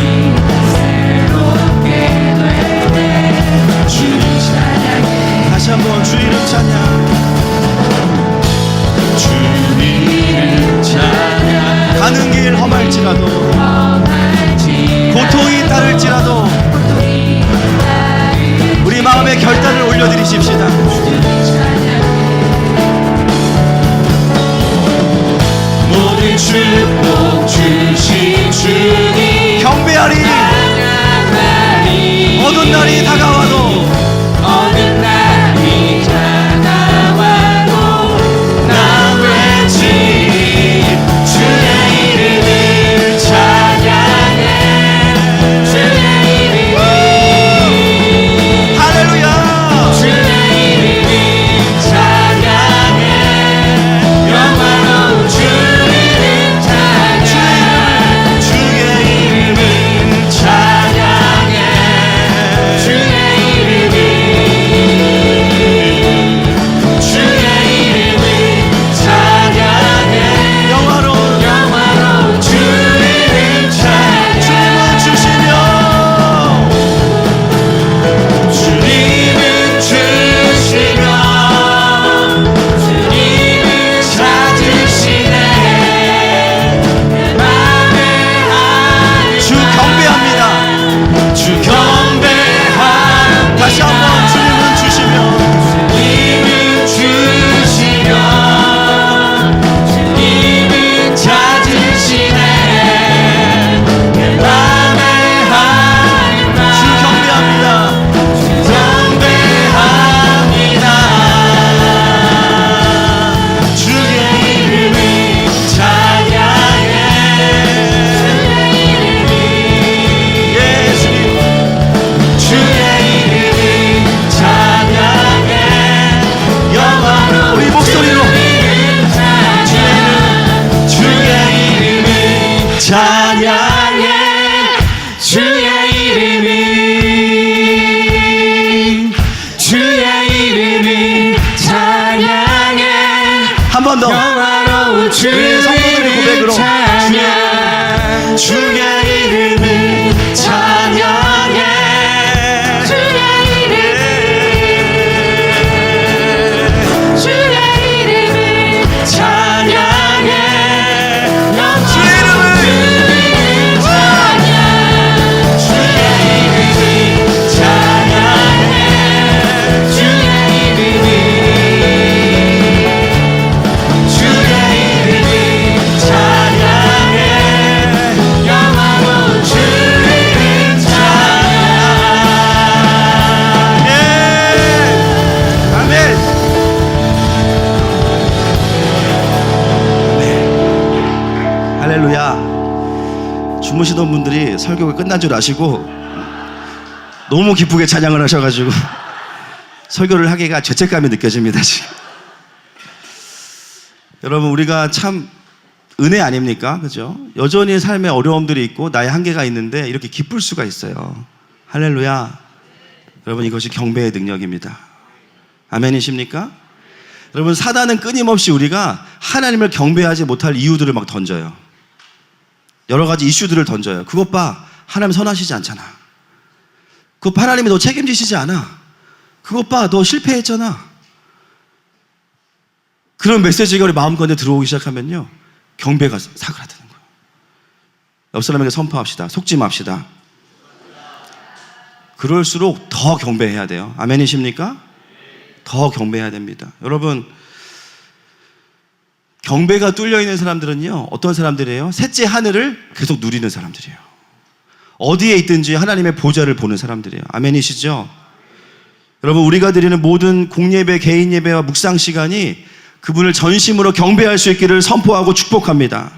주님 찬양해. 다시 한번 주 이름 찬양, 주 이름 찬양, 가는 길 험할지라도 고통이 따를지라도 우리 마음의 결단을 올려 축복 주신 주님 경배하리. 찬양하리. 어두운 날이 다가와도 어느 날이 다가와도 나 외치 주의 이름을 찬양해. 주의 이름을 할렐루야. 주의 이름을 찬양해. 영화로운 주님을 찬양해. 주의 이름을 찬양해. 주의 이름을 주의 이름을 찬양해. 영화로운 주님을 찬양해. 주님은 주시며 주님을 찾으시네. 내 맘에 하는 주 경배합니다. 주 경배합니다. 다시 한번 주님은 주시며 주님을 주시며 주님을 찾으시네. 내 맘에 하는 말 주 경배합니다. 경배합니다. 주의 이름을 찬양해. 예수님. 주의 이름을 찬양해. 영원한 우리 목소리로 주의 이름을 찬양해. 주의 이름을 주의 이름을 찬양해. 한 번 더. 영화로운 우리의 주의 성도들의 고백으로. 찬양. 주의 이름을 찬양해. 주의 이름 주의 이름을 찬양해. 주의 이름을 찬양. 주의 이름을 찬양해. 주의 이름을 주의 이름을 찬양해. 영화로운 주님을 찬양. 예. 아멘. 할렐루야. 주무시던 분들이 설교가 끝난 줄 아시고 너무 기쁘게 찬양을 하셔가지고 설교를 하기가 죄책감이 느껴집니다 지금. 여러분, 우리가 참 은혜 아닙니까? 그죠? 여전히 삶에 어려움들이 있고 나의 한계가 있는데 이렇게 기쁠 수가 있어요. 할렐루야. 여러분, 이것이 경배의 능력입니다. 아멘이십니까? 여러분, 사단은 끊임없이 우리가 하나님을 경배하지 못할 이유들을 막 던져요. 여러 가지 이슈들을 던져요. 그것 봐, 하나님 선하시지 않잖아. 그것 봐, 하나님이 너 책임지시지 않아. 그것 봐, 너 실패했잖아. 그런 메시지가 우리 마음가운데 들어오기 시작하면요, 경배가 사그라드는 거예요. 옆 사람에게 선포합시다. 속지 맙시다. 그럴수록 더 경배해야 돼요. 아멘이십니까? 더 경배해야 됩니다. 여러분, 경배가 뚫려 있는 사람들은요, 어떤 사람들이에요? 셋째 하늘을 계속 누리는 사람들이에요. 어디에 있든지 하나님의 보좌를 보는 사람들이에요. 아멘이시죠? 여러분, 우리가 드리는 모든 공예배, 개인 예배와 묵상 시간이 그분을 전심으로 경배할 수 있기를 선포하고 축복합니다.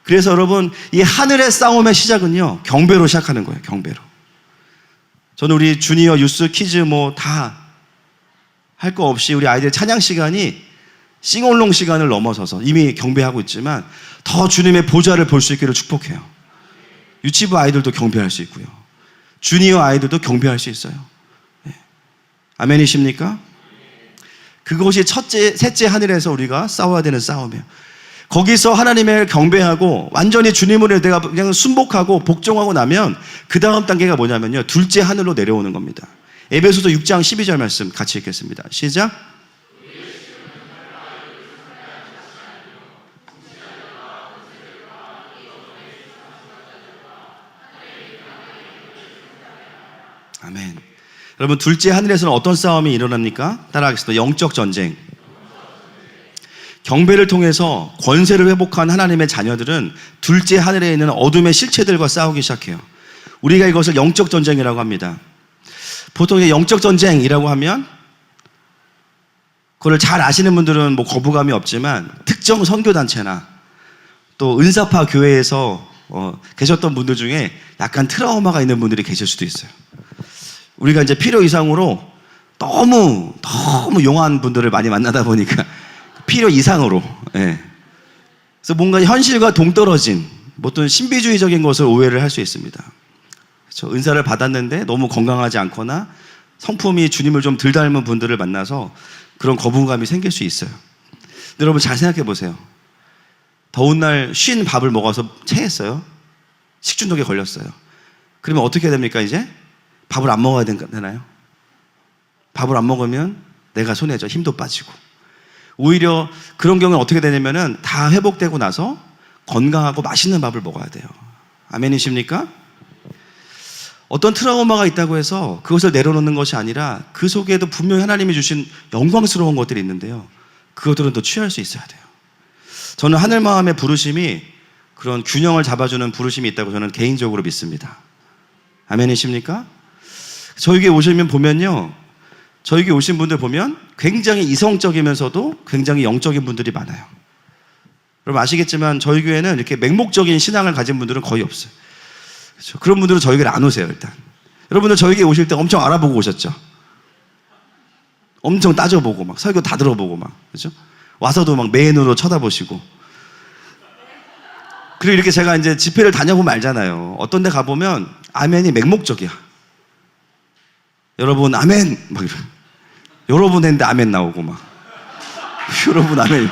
그래서 여러분, 이 하늘의 싸움의 시작은요, 경배로 시작하는 거예요. 경배로. 저는 우리 주니어, 유스, 키즈 뭐 다 할 거 없이 우리 아이들 찬양 시간이 싱올롱 시간을 넘어서서 이미 경배하고 있지만 더 주님의 보좌를 볼 수 있기를 축복해요. 유치부 아이들도 경배할 수 있고요. 주니어 아이들도 경배할 수 있어요. 네. 아멘이십니까? 그것이 셋째 하늘에서 우리가 싸워야 되는 싸움이에요. 거기서 하나님을 경배하고 완전히 주님을 내가 그냥 순복하고 복종하고 나면 그 다음 단계가 뭐냐면요, 둘째 하늘로 내려오는 겁니다. 에베소서 6장 12절 말씀 같이 읽겠습니다. 시작. 아멘. 여러분, 둘째 하늘에서는 어떤 싸움이 일어납니까? 따라하겠습니다. 영적 전쟁. 경배를 통해서 권세를 회복한 하나님의 자녀들은 둘째 하늘에 있는 어둠의 실체들과 싸우기 시작해요. 우리가 이것을 영적 전쟁이라고 합니다. 보통 영적 전쟁이라고 하면 그걸 잘 아시는 분들은 뭐 거부감이 없지만 특정 선교단체나 또 은사파 교회에서 계셨던 분들 중에 약간 트라우마가 있는 분들이 계실 수도 있어요. 우리가 이제 필요 이상으로 너무 용한 분들을 많이 만나다 보니까 필요 이상으로, 예. 그래서 뭔가 현실과 동떨어진 어떤 신비주의적인 것을 오해를 할 수 있습니다. 그렇죠? 은사를 받았는데 너무 건강하지 않거나 성품이 주님을 좀 덜 닮은 분들을 만나서 그런 거부감이 생길 수 있어요. 근데 여러분 잘 생각해 보세요. 더운 날 쉰 밥을 먹어서 체했어요. 식중독에 걸렸어요. 그러면 어떻게 됩니까 이제? 밥을 안 먹어야 되나요? 밥을 안 먹으면 내가 손해져. 힘도 빠지고. 오히려 그런 경우는 어떻게 되냐면은 다 회복되고 나서 건강하고 맛있는 밥을 먹어야 돼요. 아멘이십니까? 어떤 트라우마가 있다고 해서 그것을 내려놓는 것이 아니라 그 속에도 분명히 하나님이 주신 영광스러운 것들이 있는데요. 그것들은 또 취할 수 있어야 돼요. 저는 하늘마음의 부르심이 그런 균형을 잡아주는 부르심이 있다고 저는 개인적으로 믿습니다. 아멘이십니까? 저에게 오시면 보면요. 저에게 오신 분들 보면 굉장히 이성적이면서도 굉장히 영적인 분들이 많아요. 여러분 아시겠지만 저희 교회는 이렇게 맹목적인 신앙을 가진 분들은 거의 없어요. 그렇죠? 그런 분들은 저희 교회를 안 오세요 일단. 여러분들 저희 교회 오실 때 엄청 알아보고 오셨죠? 엄청 따져보고 막 설교 다 들어보고 막 그렇죠? 와서도 막 매인으로 쳐다보시고. 그리고 이렇게 제가 이제 집회를 다녀보면 알잖아요. 어떤 데 가보면 아멘이 맹목적이야. 여러분 아멘 막 이러. 여러분 했는데 아멘 나오고 막. 여러분 아멘.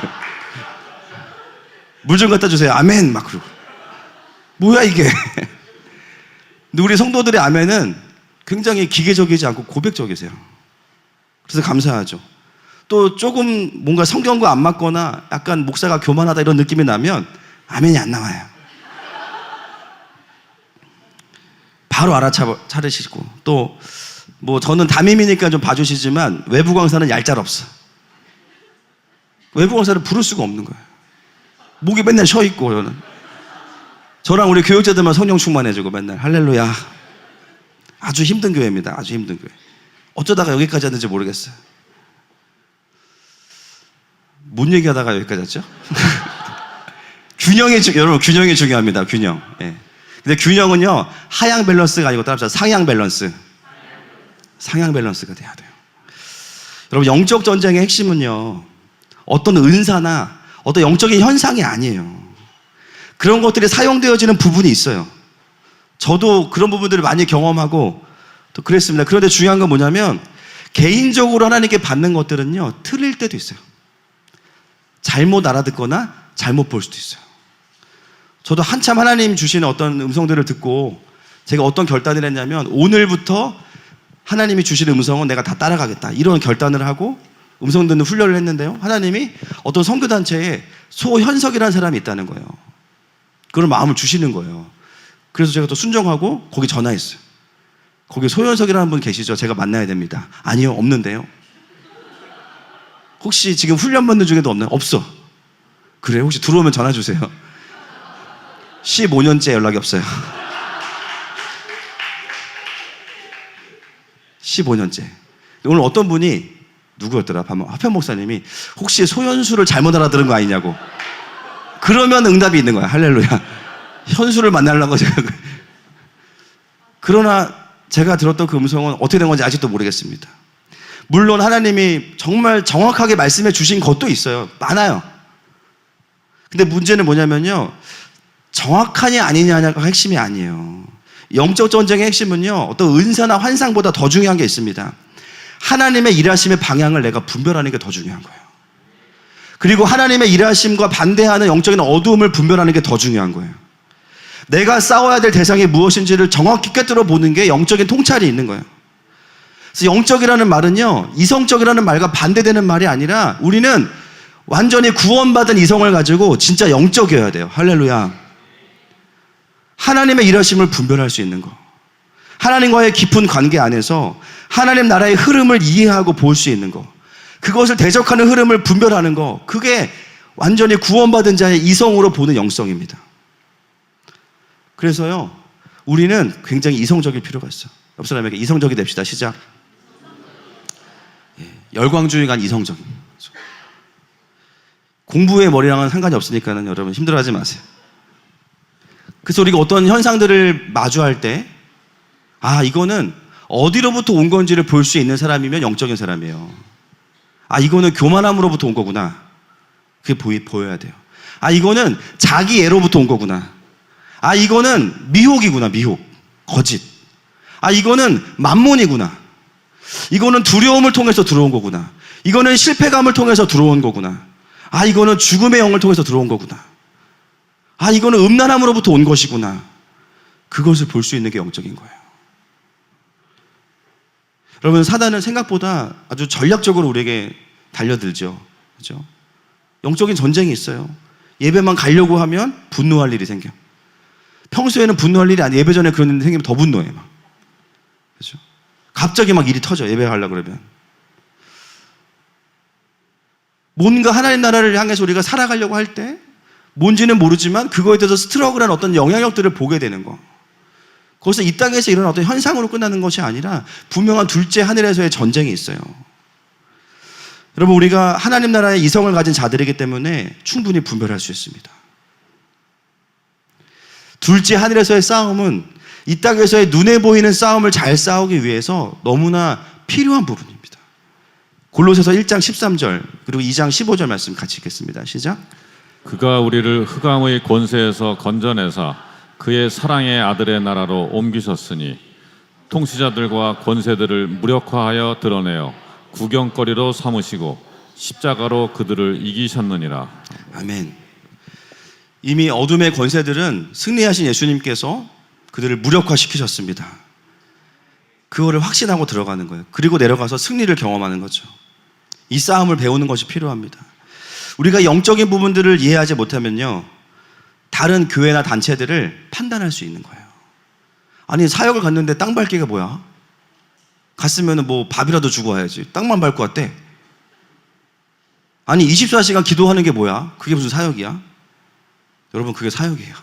물 좀 갖다 주세요. 아멘 막 그러고. 뭐야 이게. 근데 우리 성도들의 아멘은 굉장히 기계적이지 않고 고백적이세요. 그래서 감사하죠. 또 조금 뭔가 성경과 안 맞거나 약간 목사가 교만하다 이런 느낌이 나면 아멘이 안 나와요. 바로 알아차리시고 또 뭐 저는 담임이니까 좀 봐주시지만 외부 강사는 얄짤없어. 외부 강사를 부를 수가 없는 거예요. 목이 맨날 쉬어 있고 저랑 우리 교육자들만 성령 충만해주고 맨날 할렐루야. 아주 힘든 교회입니다. 아주 힘든 교회. 어쩌다가 여기까지 왔는지 모르겠어요. 뭔 얘기하다가 여기까지 왔죠? 여러분 균형이 중요합니다. 균형. 예. 근데 균형은요 하향 밸런스가 아니고 따라서 상향 밸런스. 상향 밸런스가 돼야 돼요. 여러분 영적 전쟁의 핵심은요 어떤 은사나 어떤 영적인 현상이 아니에요. 그런 것들이 사용되어지는 부분이 있어요. 저도 그런 부분들을 많이 경험하고 또 그랬습니다. 그런데 중요한 건 뭐냐면 개인적으로 하나님께 받는 것들은요 틀릴 때도 있어요. 잘못 알아듣거나 잘못 볼 수도 있어요. 저도 한참 하나님 주시는 어떤 음성들을 듣고 제가 어떤 결단을 했냐면 오늘부터 하나님이 주시는 음성은 내가 다 따라가겠다 이런 결단을 하고 음성 듣는 훈련을 했는데요. 하나님이 어떤 선교단체에 소현석이라는 사람이 있다는 거예요. 그런 마음을 주시는 거예요. 그래서 제가 또 순종하고 거기 전화했어요. 거기 소현석이라는 분 계시죠? 제가 만나야 됩니다. 아니요, 없는데요. 혹시 지금 훈련 받는 중에도 없나요? 없어. 그래, 혹시 들어오면 전화 주세요. 15년째 연락이 없어요. 15년째. 오늘 어떤 분이 누구였더라? 하편 목사님이 혹시 소현수를 잘못 알아들은 거 아니냐고. 그러면 응답이 있는 거야. 할렐루야. 현수를 만나려고 제가. 그러나 제가 들었던 그 음성은 어떻게 된 건지 아직도 모르겠습니다. 물론 하나님이 정말 정확하게 말씀해 주신 것도 있어요. 많아요. 근데 문제는 뭐냐면요. 정확하냐 아니냐가 핵심이 아니에요. 영적 전쟁의 핵심은요. 어떤 은사나 환상보다 더 중요한 게 있습니다. 하나님의 일하심의 방향을 내가 분별하는 게 더 중요한 거예요. 그리고 하나님의 일하심과 반대하는 영적인 어두움을 분별하는 게 더 중요한 거예요. 내가 싸워야 될 대상이 무엇인지를 정확히 꿰뚫어 보는 게 영적인 통찰이 있는 거예요. 그래서 영적이라는 말은요, 이성적이라는 말과 반대되는 말이 아니라 우리는 완전히 구원받은 이성을 가지고 진짜 영적이어야 돼요. 할렐루야. 하나님의 일하심을 분별할 수 있는 거. 하나님과의 깊은 관계 안에서 하나님 나라의 흐름을 이해하고 볼 수 있는 거. 그것을 대적하는 흐름을 분별하는 거. 그게 완전히 구원받은 자의 이성으로 보는 영성입니다. 그래서요, 우리는 굉장히 이성적일 필요가 있어. 옆 사람에게 이성적이 됩시다. 시작. 열광주의가 이성적인 거죠. 공부의 머리랑은 상관이 없으니까는 여러분 힘들어하지 마세요. 그래서 우리가 어떤 현상들을 마주할 때, 아, 이거는 어디로부터 온 건지를 볼 수 있는 사람이면 영적인 사람이에요. 아, 이거는 교만함으로부터 온 거구나. 그게 보여야 돼요. 아, 이거는 자기 애로부터 온 거구나. 아, 이거는 미혹이구나. 미혹, 거짓. 아, 이거는 만몬이구나. 이거는 두려움을 통해서 들어온 거구나. 이거는 실패감을 통해서 들어온 거구나. 아, 이거는 죽음의 영을 통해서 들어온 거구나. 아, 이거는 음란함으로부터 온 것이구나. 그것을 볼 수 있는 게 영적인 거예요. 여러분, 사단은 생각보다 아주 전략적으로 우리에게 달려들죠. 그렇죠? 영적인 전쟁이 있어요. 예배만 가려고 하면 분노할 일이 생겨. 평소에는 분노할 일이 아니에요. 예배 전에 그런 일이 생기면 더 분노해 막. 그렇죠? 갑자기 막 일이 터져. 예배 가려고 그러면. 뭔가 하나님 나라를 향해서 우리가 살아가려고 할 때 뭔지는 모르지만 그거에 대해서 스트러글한 어떤 영향력들을 보게 되는 거. 거기서 이 땅에서 일어난 어떤 현상으로 끝나는 것이 아니라 분명한 둘째 하늘에서의 전쟁이 있어요. 여러분, 우리가 하나님 나라의 이성을 가진 자들이기 때문에 충분히 분별할 수 있습니다. 둘째 하늘에서의 싸움은 이 땅에서의 눈에 보이는 싸움을 잘 싸우기 위해서 너무나 필요한 부분입니다. 골로새서 1장 13절 그리고 2장 15절 말씀 같이 읽겠습니다. 시작. 그가 우리를 흑암의 권세에서 건져내사 그의 사랑의 아들의 나라로 옮기셨으니 통치자들과 권세들을 무력화하여 드러내어 구경거리로 삼으시고 십자가로 그들을 이기셨느니라. 아멘. 이미 어둠의 권세들은 승리하신 예수님께서 그들을 무력화시키셨습니다. 그거를 확신하고 들어가는 거예요. 그리고 내려가서 승리를 경험하는 거죠. 이 싸움을 배우는 것이 필요합니다. 우리가 영적인 부분들을 이해하지 못하면요, 다른 교회나 단체들을 판단할 수 있는 거예요. 아니, 사역을 갔는데 땅 밟기가 뭐야? 갔으면 뭐 밥이라도 주고 와야지. 땅만 밟고 왔대. 아니, 24시간 기도하는 게 뭐야? 그게 무슨 사역이야? 여러분, 그게 사역이에요.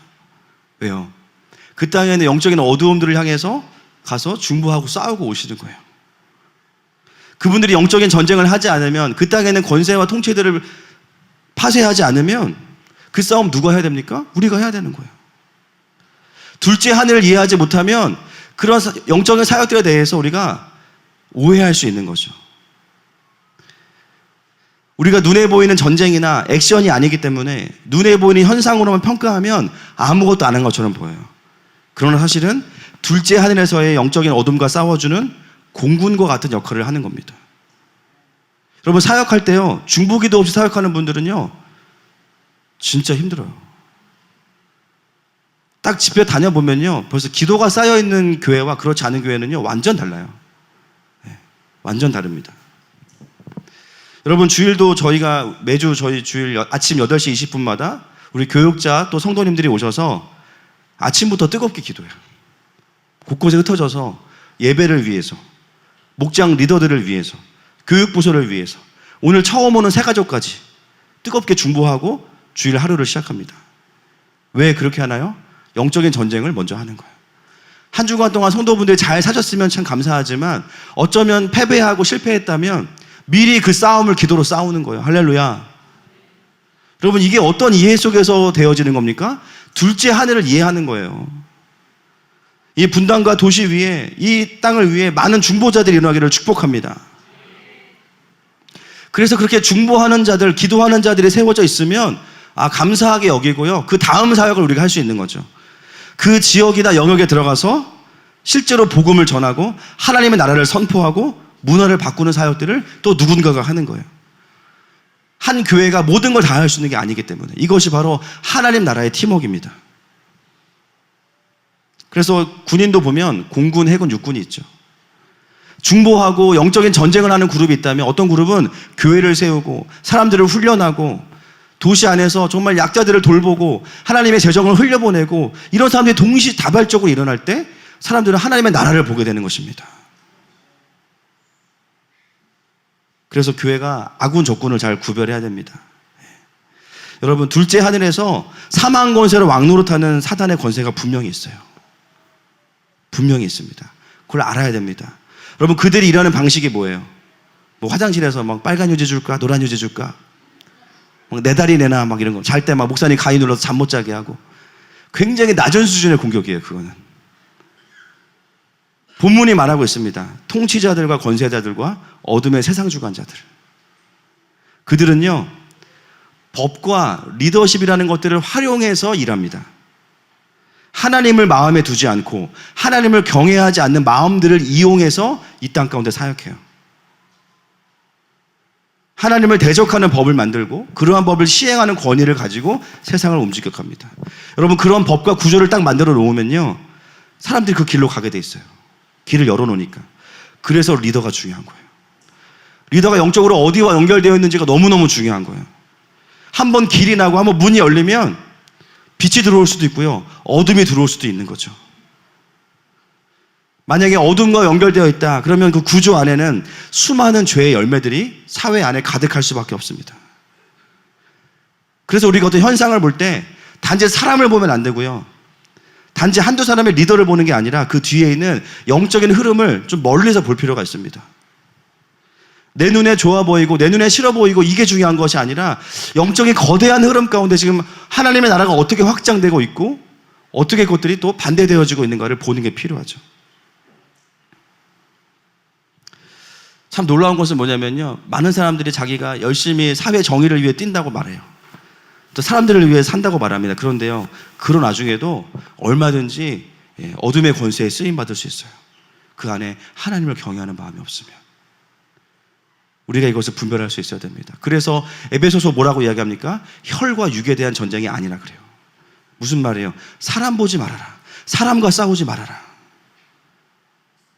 왜요? 그 땅에는 영적인 어두움들을 향해서 가서 중보하고 싸우고 오시는 거예요. 그분들이 영적인 전쟁을 하지 않으면, 그 땅에는 권세와 통치들을 파쇄하지 않으면 그 싸움 누가 해야 됩니까? 우리가 해야 되는 거예요. 둘째 하늘을 이해하지 못하면 그런 영적인 사역들에 대해서 우리가 오해할 수 있는 거죠. 우리가 눈에 보이는 전쟁이나 액션이 아니기 때문에 눈에 보이는 현상으로만 평가하면 아무것도 안 한 것처럼 보여요. 그러나 사실은 둘째 하늘에서의 영적인 어둠과 싸워주는 공군과 같은 역할을 하는 겁니다. 여러분, 사역할 때요, 중보기도 없이 사역하는 분들은요 진짜 힘들어요. 딱 집회 다녀보면요 벌써 기도가 쌓여있는 교회와 그렇지 않은 교회는요 완전 달라요. 네, 완전 다릅니다. 여러분, 주일도 저희가 매주 저희 주일 아침 8시 20분마다 우리 교육자 또 성도님들이 오셔서 아침부터 뜨겁게 기도해요. 곳곳에 흩어져서 예배를 위해서, 목장 리더들을 위해서, 교육부서를 위해서, 오늘 처음 오는 새가족까지 뜨겁게 중보하고 주일 하루를 시작합니다. 왜 그렇게 하나요? 영적인 전쟁을 먼저 하는 거예요. 한 주간 동안 성도분들이 잘 사셨으면 참 감사하지만 어쩌면 패배하고 실패했다면 미리 그 싸움을 기도로 싸우는 거예요. 할렐루야. 여러분, 이게 어떤 이해 속에서 되어지는 겁니까? 둘째 하늘을 이해하는 거예요. 이 분당과 도시 위에, 이 땅을 위해 많은 중보자들이 일어나기를 축복합니다. 그래서 그렇게 중보하는 자들, 기도하는 자들이 세워져 있으면 감사하게 여기고요, 그 다음 사역을 우리가 할 수 있는 거죠. 그 지역이나 영역에 들어가서 실제로 복음을 전하고 하나님의 나라를 선포하고 문화를 바꾸는 사역들을 또 누군가가 하는 거예요. 한 교회가 모든 걸 다 할 수 있는 게 아니기 때문에 이것이 바로 하나님 나라의 팀워크입니다. 그래서 군인도 보면 공군, 해군, 육군이 있죠. 중보하고 영적인 전쟁을 하는 그룹이 있다면 어떤 그룹은 교회를 세우고 사람들을 훈련하고 도시 안에서 정말 약자들을 돌보고 하나님의 재정을 흘려보내고 이런 사람들이 동시다발적으로 일어날 때 사람들은 하나님의 나라를 보게 되는 것입니다. 그래서 교회가 아군 적군을 잘 구별해야 됩니다. 여러분, 둘째 하늘에서 사망 권세로 왕노릇하는 사단의 권세가 분명히 있어요. 분명히 있습니다. 그걸 알아야 됩니다. 여러분, 그들이 일하는 방식이 뭐예요? 뭐 화장실에서 막 빨간 휴지 줄까, 노란 휴지 줄까, 막 내 다리 내놔, 막 이런 거. 잘 때 막 목사님 가위 눌러서 잠 못 자게 하고. 굉장히 낮은 수준의 공격이에요, 그거는. 본문이 말하고 있습니다. 통치자들과 권세자들과 어둠의 세상 주관자들. 그들은요, 법과 리더십이라는 것들을 활용해서 일합니다. 하나님을 마음에 두지 않고 하나님을 경외하지 않는 마음들을 이용해서 이 땅 가운데 사역해요. 하나님을 대적하는 법을 만들고 그러한 법을 시행하는 권위를 가지고 세상을 움직여 갑니다. 여러분, 그런 법과 구조를 딱 만들어 놓으면요, 사람들이 그 길로 가게 돼 있어요. 길을 열어놓으니까. 그래서 리더가 중요한 거예요. 리더가 영적으로 어디와 연결되어 있는지가 너무너무 중요한 거예요. 한번 길이 나고 한번 문이 열리면 빛이 들어올 수도 있고요, 어둠이 들어올 수도 있는 거죠. 만약에 어둠과 연결되어 있다 그러면 그 구조 안에는 수많은 죄의 열매들이 사회 안에 가득할 수밖에 없습니다. 그래서 우리가 어떤 현상을 볼 때 단지 사람을 보면 안 되고요, 단지 한두 사람의 리더를 보는 게 아니라 그 뒤에 있는 영적인 흐름을 좀 멀리서 볼 필요가 있습니다. 내 눈에 좋아 보이고 내 눈에 싫어 보이고 이게 중요한 것이 아니라 영적인 거대한 흐름 가운데 지금 하나님의 나라가 어떻게 확장되고 있고 어떻게 그것들이 또 반대되어지고 있는가를 보는 게 필요하죠. 참 놀라운 것은 뭐냐면요, 많은 사람들이 자기가 열심히 사회 정의를 위해 뛴다고 말해요. 또 사람들을 위해 산다고 말합니다. 그런데요, 그런 와중에도 얼마든지 어둠의 권세에 쓰임받을 수 있어요. 그 안에 하나님을 경외하는 마음이 없으면. 우리가 이것을 분별할 수 있어야 됩니다. 그래서 에베소서 뭐라고 이야기합니까? 혈과 육에 대한 전쟁이 아니라 그래요. 무슨 말이에요? 사람 보지 말아라. 사람과 싸우지 말아라.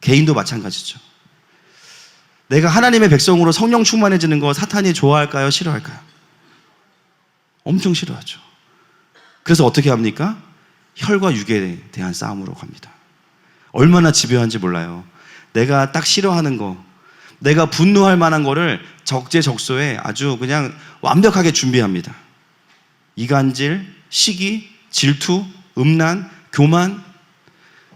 개인도 마찬가지죠. 내가 하나님의 백성으로 성령 충만해지는 거 사탄이 좋아할까요? 싫어할까요? 엄청 싫어하죠. 그래서 어떻게 합니까? 혈과 육에 대한 싸움으로 갑니다. 얼마나 집요한지 몰라요. 내가 딱 싫어하는 거, 내가 분노할 만한 거를 적재적소에 아주 그냥 완벽하게 준비합니다. 이간질, 시기, 질투, 음란, 교만,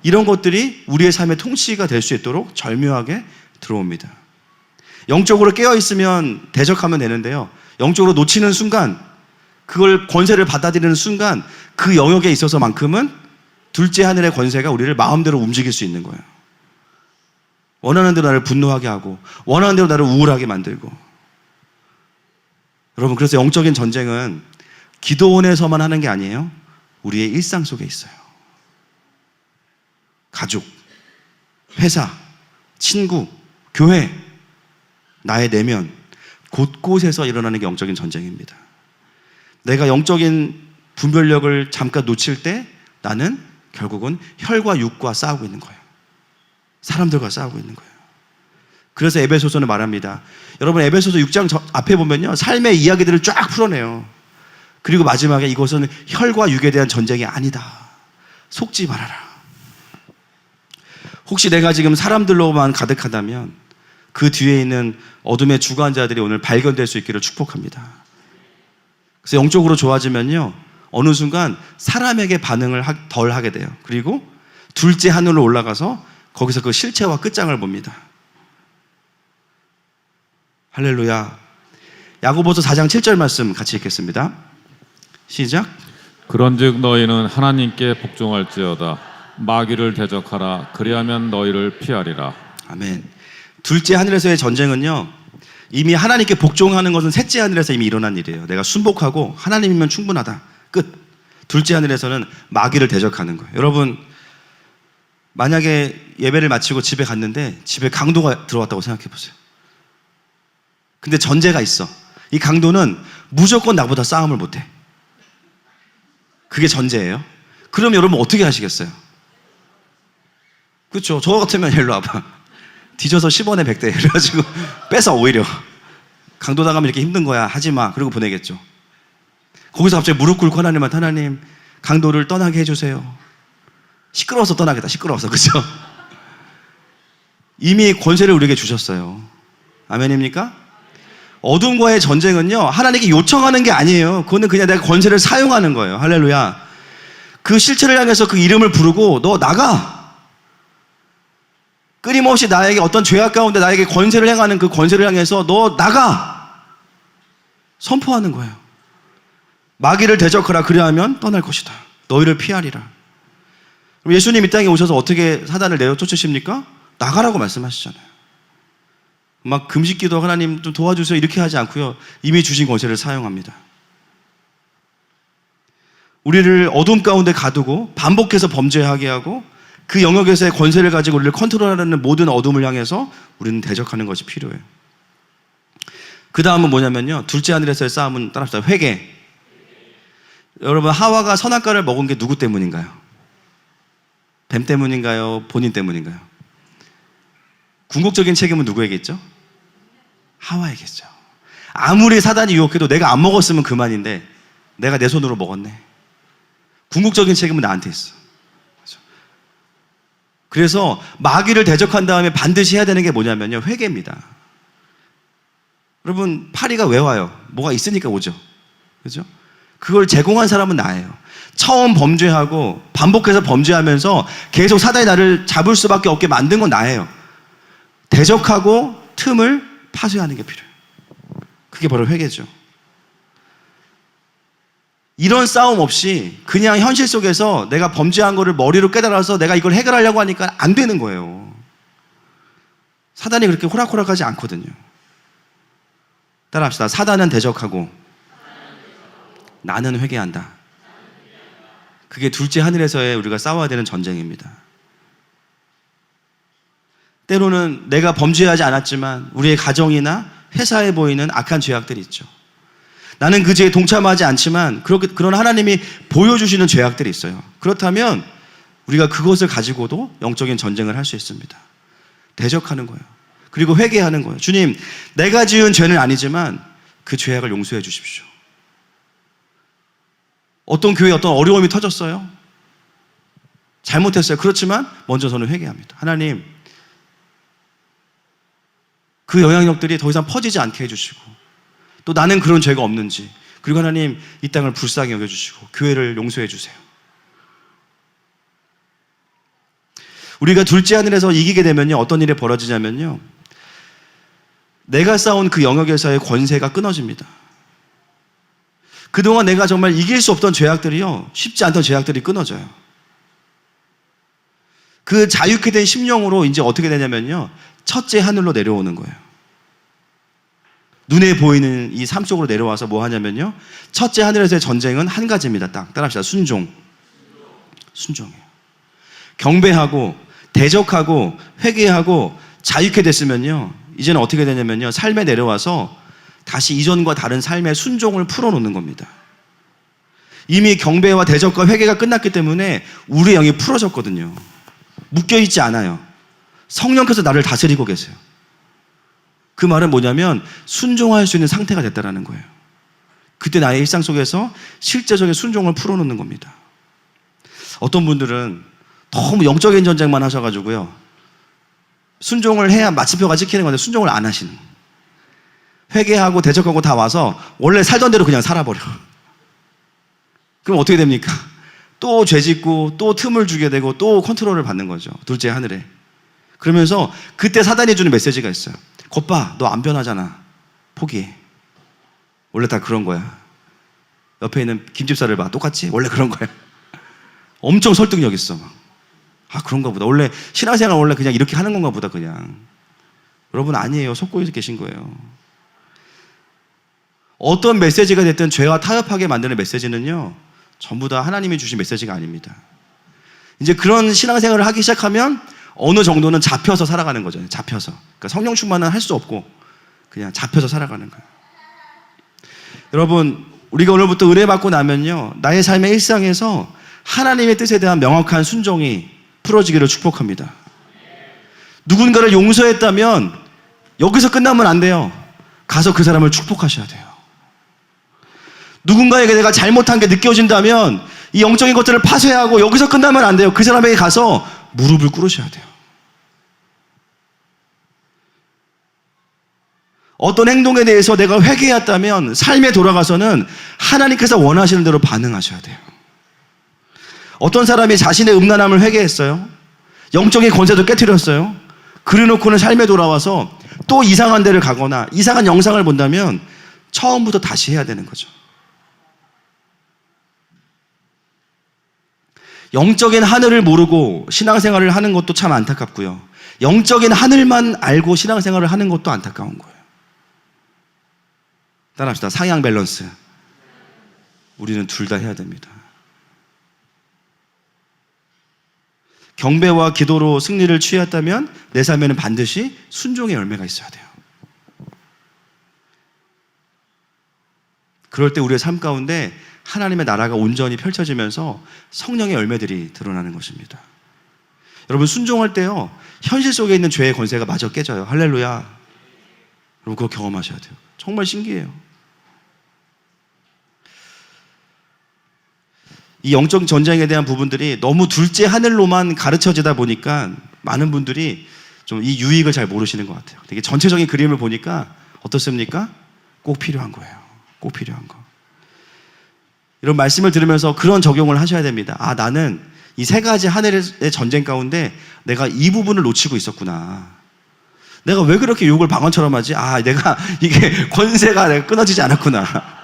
이런 것들이 우리의 삶의 통치가 될 수 있도록 절묘하게 들어옵니다. 영적으로 깨어있으면 대적하면 되는데요, 영적으로 놓치는 순간, 그걸 권세를 받아들이는 순간 그 영역에 있어서만큼은 둘째 하늘의 권세가 우리를 마음대로 움직일 수 있는 거예요. 원하는 대로 나를 분노하게 하고 원하는 대로 나를 우울하게 만들고. 여러분, 그래서 영적인 전쟁은 기도원에서만 하는 게 아니에요. 우리의 일상 속에 있어요. 가족, 회사, 친구, 교회, 나의 내면, 곳곳에서 일어나는 게 영적인 전쟁입니다. 내가 영적인 분별력을 잠깐 놓칠 때 나는 결국은 혈과 육과 싸우고 있는 거예요. 사람들과 싸우고 있는 거예요. 그래서 에베소서는 말합니다. 여러분, 에베소서 6장 앞에 보면요, 삶의 이야기들을 쫙 풀어내요. 그리고 마지막에 이것은 혈과 육에 대한 전쟁이 아니다. 속지 말아라. 혹시 내가 지금 사람들로만 가득하다면 그 뒤에 있는 어둠의 주관자들이 오늘 발견될 수 있기를 축복합니다. 그래서 영적으로 좋아지면요, 어느 순간 사람에게 반응을 덜 하게 돼요. 그리고 둘째 하늘로 올라가서 거기서 그 실체와 끝장을 봅니다. 할렐루야. 야고보서 4장 7절 말씀 같이 읽겠습니다. 시작. 그런즉 너희는 하나님께 복종할지어다. 마귀를 대적하라. 그리하면 너희를 피하리라. 아멘. 둘째 하늘에서의 전쟁은요, 이미 하나님께 복종하는 것은 셋째 하늘에서 이미 일어난 일이에요. 내가 순복하고 하나님이면 충분하다. 끝. 둘째 하늘에서는 마귀를 대적하는 거예요. 여러분, 만약에 예배를 마치고 집에 갔는데 집에 강도가 들어왔다고 생각해 보세요. 근데 전제가 있어. 이 강도는 무조건 나보다 싸움을 못해. 그게 전제예요. 그럼 여러분 어떻게 하시겠어요? 그렇죠. 저 같으면 일로 와봐. 뒤져서 10원에 100대 이래가지고 뺏어. 오히려 강도 당하면 이렇게 힘든 거야, 하지마, 그러고 보내겠죠. 거기서 갑자기 무릎 꿇고 하나님한테, 하나님 강도를 떠나게 해주세요. 시끄러워서 떠나겠다. 시끄러워서. 그죠? 이미 권세를 우리에게 주셨어요. 아멘입니까? 어둠과의 전쟁은요, 하나님께 요청하는 게 아니에요. 그거는 그냥 내가 권세를 사용하는 거예요. 할렐루야. 그 실체를 향해서 그 이름을 부르고 너 나가. 끊임없이 나에게 어떤 죄악 가운데 나에게 권세를 행하는 그 권세를 향해서 너 나가. 선포하는 거예요. 마귀를 대적하라. 그리하면 떠날 것이다. 너희를 피하리라. 그럼 예수님 이 땅에 오셔서 어떻게 사단을 내쫓으십니까? 나가라고 말씀하시잖아요. 막 금식기도 하나님 좀 도와주세요 이렇게 하지 않고요. 이미 주신 권세를 사용합니다. 우리를 어둠 가운데 가두고 반복해서 범죄하게 하고 그 영역에서의 권세를 가지고 우리를 컨트롤하는 모든 어둠을 향해서 우리는 대적하는 것이 필요해요. 그 다음은 뭐냐면요, 둘째 하늘에서의 싸움은 따라합시다. 회개. 여러분, 하와가 선악과를 먹은 게 누구 때문인가요? 뱀 때문인가요? 본인 때문인가요? 궁극적인 책임은 누구에게 있죠? 하와에게죠. 아무리 사단이 유혹해도 내가 안 먹었으면 그만인데 내가 내 손으로 먹었네. 궁극적인 책임은 나한테 있어. 그래서 마귀를 대적한 다음에 반드시 해야 되는 게 뭐냐면요, 회개입니다. 여러분, 파리가 왜 와요? 뭐가 있으니까 오죠. 그죠? 그걸 제공한 사람은 나예요. 처음 범죄하고 반복해서 범죄하면서 계속 사단이 나를 잡을 수밖에 없게 만든 건 나예요. 대적하고 틈을 파쇄하는 게 필요해요. 그게 바로 회개죠. 이런 싸움 없이 그냥 현실 속에서 내가 범죄한 거를 머리로 깨달아서 내가 이걸 해결하려고 하니까 안 되는 거예요. 사단이 그렇게 호락호락하지 않거든요. 따라합시다. 사단은 대적하고 나는 회개한다. 그게 둘째 하늘에서의 우리가 싸워야 되는 전쟁입니다. 때로는 내가 범죄하지 않았지만 우리의 가정이나 회사에 보이는 악한 죄악들이 있죠. 나는 그 죄에 동참하지 않지만 그런 하나님이 보여주시는 죄악들이 있어요. 그렇다면 우리가 그것을 가지고도 영적인 전쟁을 할 수 있습니다. 대적하는 거예요. 그리고 회개하는 거예요. 주님, 내가 지은 죄는 아니지만 그 죄악을 용서해 주십시오. 어떤 교회에 어떤 어려움이 터졌어요? 잘못했어요. 그렇지만 먼저 저는 회개합니다. 하나님, 그 영향력들이 더 이상 퍼지지 않게 해주시고 또 나는 그런 죄가 없는지, 그리고 하나님 이 땅을 불쌍히 여겨주시고 교회를 용서해 주세요. 우리가 둘째 하늘에서 이기게 되면요, 어떤 일이 벌어지냐면요, 내가 쌓은 그 영역에서의 권세가 끊어집니다. 그동안 내가 정말 이길 수 없던 죄악들이요, 쉽지 않던 죄악들이 끊어져요. 그 자유케 된 심령으로 이제 어떻게 되냐면요, 첫째 하늘로 내려오는 거예요. 눈에 보이는 이 삶 속으로 내려와서 뭐 하냐면요, 첫째 하늘에서의 전쟁은 한 가지입니다. 딱 따라합시다. 순종이에요. 경배하고 대적하고 회개하고 자유케 됐으면요, 이제는 어떻게 되냐면요, 삶에 내려와서 다시 이전과 다른 삶의 순종을 풀어놓는 겁니다. 이미 경배와 대적과 회개가 끝났기 때문에 우리의 영이 풀어졌거든요. 묶여있지 않아요. 성령께서 나를 다스리고 계세요. 그 말은 뭐냐면 순종할 수 있는 상태가 됐다라는 거예요. 그때 나의 일상 속에서 실제적인 순종을 풀어놓는 겁니다. 어떤 분들은 너무 영적인 전쟁만 하셔가지고요, 순종을 해야 마침표가 찍히는 건데 순종을 안 하시는, 회개하고 대적하고 다 와서 원래 살던 대로 그냥 살아버려. 그럼 어떻게 됩니까? 또 죄짓고 또 틈을 주게 되고 또 컨트롤을 받는 거죠. 둘째 하늘에. 그러면서 그때 사단이 주는 메시지가 있어요. 겉봐, 너 안 변하잖아. 포기해. 원래 다 그런 거야. 옆에 있는 김집사를 봐. 똑같지? 원래 그런 거야. 엄청 설득력 있어. 아, 그런가 보다. 원래 신앙생활 원래 그냥 이렇게 하는 건가 보다 그냥. 여러분, 아니에요. 속고 계신 거예요. 어떤 메시지가 됐든 죄와 타협하게 만드는 메시지는요, 전부 다 하나님이 주신 메시지가 아닙니다. 이제 그런 신앙생활을 하기 시작하면 어느 정도는 잡혀서 살아가는 거죠. 잡혀서. 그러니까 성령 충만은 할 수 없고 그냥 잡혀서 살아가는 거예요. 여러분, 우리가 오늘부터 은혜 받고 나면요, 나의 삶의 일상에서 하나님의 뜻에 대한 명확한 순종이 풀어지기를 축복합니다. 누군가를 용서했다면 여기서 끝나면 안 돼요. 가서 그 사람을 축복하셔야 돼요. 누군가에게 내가 잘못한 게 느껴진다면 이 영적인 것들을 파쇄하고 여기서 끝나면 안 돼요. 그 사람에게 가서 무릎을 꿇으셔야 돼요. 어떤 행동에 대해서 내가 회개했다면 삶에 돌아가서는 하나님께서 원하시는 대로 반응하셔야 돼요. 어떤 사람이 자신의 음란함을 회개했어요. 영적인 권세도 깨트렸어요. 그래놓고는 삶에 돌아와서 또 이상한 데를 가거나 이상한 영상을 본다면 처음부터 다시 해야 되는 거죠. 영적인 하늘을 모르고 신앙생활을 하는 것도 참 안타깝고요. 영적인 하늘만 알고 신앙생활을 하는 것도 안타까운 거예요. 따라합시다. 상향 밸런스. 우리는 둘 다 해야 됩니다. 경배와 기도로 승리를 취했다면 내 삶에는 반드시 순종의 열매가 있어야 돼요. 그럴 때 우리의 삶 가운데 하나님의 나라가 온전히 펼쳐지면서 성령의 열매들이 드러나는 것입니다. 여러분, 순종할 때요, 현실 속에 있는 죄의 권세가 마저 깨져요. 할렐루야. 여러분, 그거 경험하셔야 돼요. 정말 신기해요. 이 영적 전쟁에 대한 부분들이 너무 둘째 하늘로만 가르쳐지다 보니까 많은 분들이 좀 이 유익을 잘 모르시는 것 같아요. 되게 전체적인 그림을 보니까 어떻습니까? 꼭 필요한 거예요. 꼭 필요한 거. 이런 말씀을 들으면서 그런 적용을 하셔야 됩니다. 아, 나는 이 세 가지 하늘의 전쟁 가운데 내가 이 부분을 놓치고 있었구나. 내가 왜 그렇게 욕을 방언처럼 하지? 아, 내가 이게 권세가 내가 끊어지지 않았구나.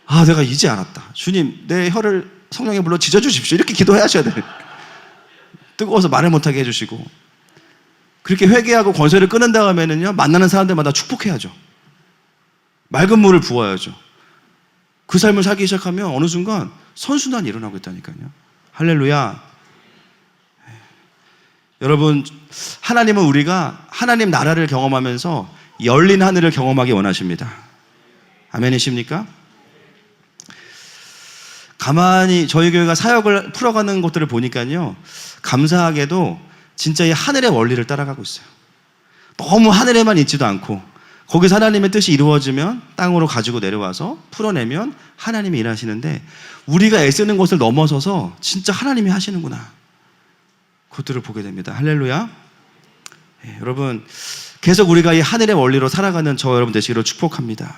아, 내가 이제 알았다. 주님, 내 혀를 성령의 불로 지져주십시오. 이렇게 기도하셔야 돼요. 뜨거워서 말을 못하게 해주시고. 그렇게 회개하고 권세를 끊은 다음에는요, 만나는 사람들마다 축복해야죠. 맑은 물을 부어야죠. 그 삶을 살기 시작하면 어느 순간 선순환이 일어나고 있다니까요. 할렐루야. 여러분, 하나님은 우리가 하나님 나라를 경험하면서 열린 하늘을 경험하기 원하십니다. 아멘이십니까? 가만히 저희 교회가 사역을 풀어가는 것들을 보니까요, 감사하게도 진짜 이 하늘의 원리를 따라가고 있어요. 너무 하늘에만 있지도 않고 거기서 하나님의 뜻이 이루어지면 땅으로 가지고 내려와서 풀어내면 하나님이 일하시는데, 우리가 애쓰는 것을 넘어서서 진짜 하나님이 하시는구나, 그것들을 보게 됩니다. 할렐루야. 네, 여러분, 계속 우리가 이 하늘의 원리로 살아가는 저 여러분 되시기를 축복합니다.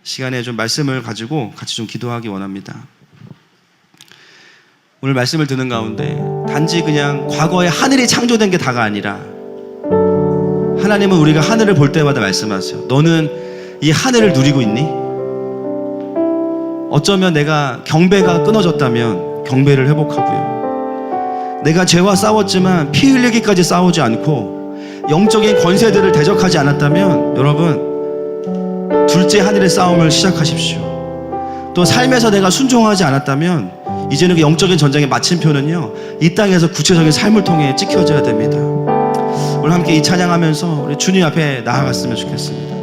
시간에 좀 말씀을 가지고 같이 좀 기도하기 원합니다. 오늘 말씀을 듣는 가운데 단지 그냥 과거에 하늘이 창조된 게 다가 아니라, 하나님은 우리가 하늘을 볼 때마다 말씀하세요. 너는 이 하늘을 누리고 있니? 어쩌면 내가 경배가 끊어졌다면 경배를 회복하고요, 내가 죄와 싸웠지만 피 흘리기까지 싸우지 않고 영적인 권세들을 대적하지 않았다면, 여러분, 둘째 하늘의 싸움을 시작하십시오. 또 삶에서 내가 순종하지 않았다면 이제는 그 영적인 전쟁의 마침표는요, 이 땅에서 구체적인 삶을 통해 찍혀져야 됩니다. 오늘 함께 이 찬양하면서 우리 주님 앞에 나아갔으면 좋겠습니다.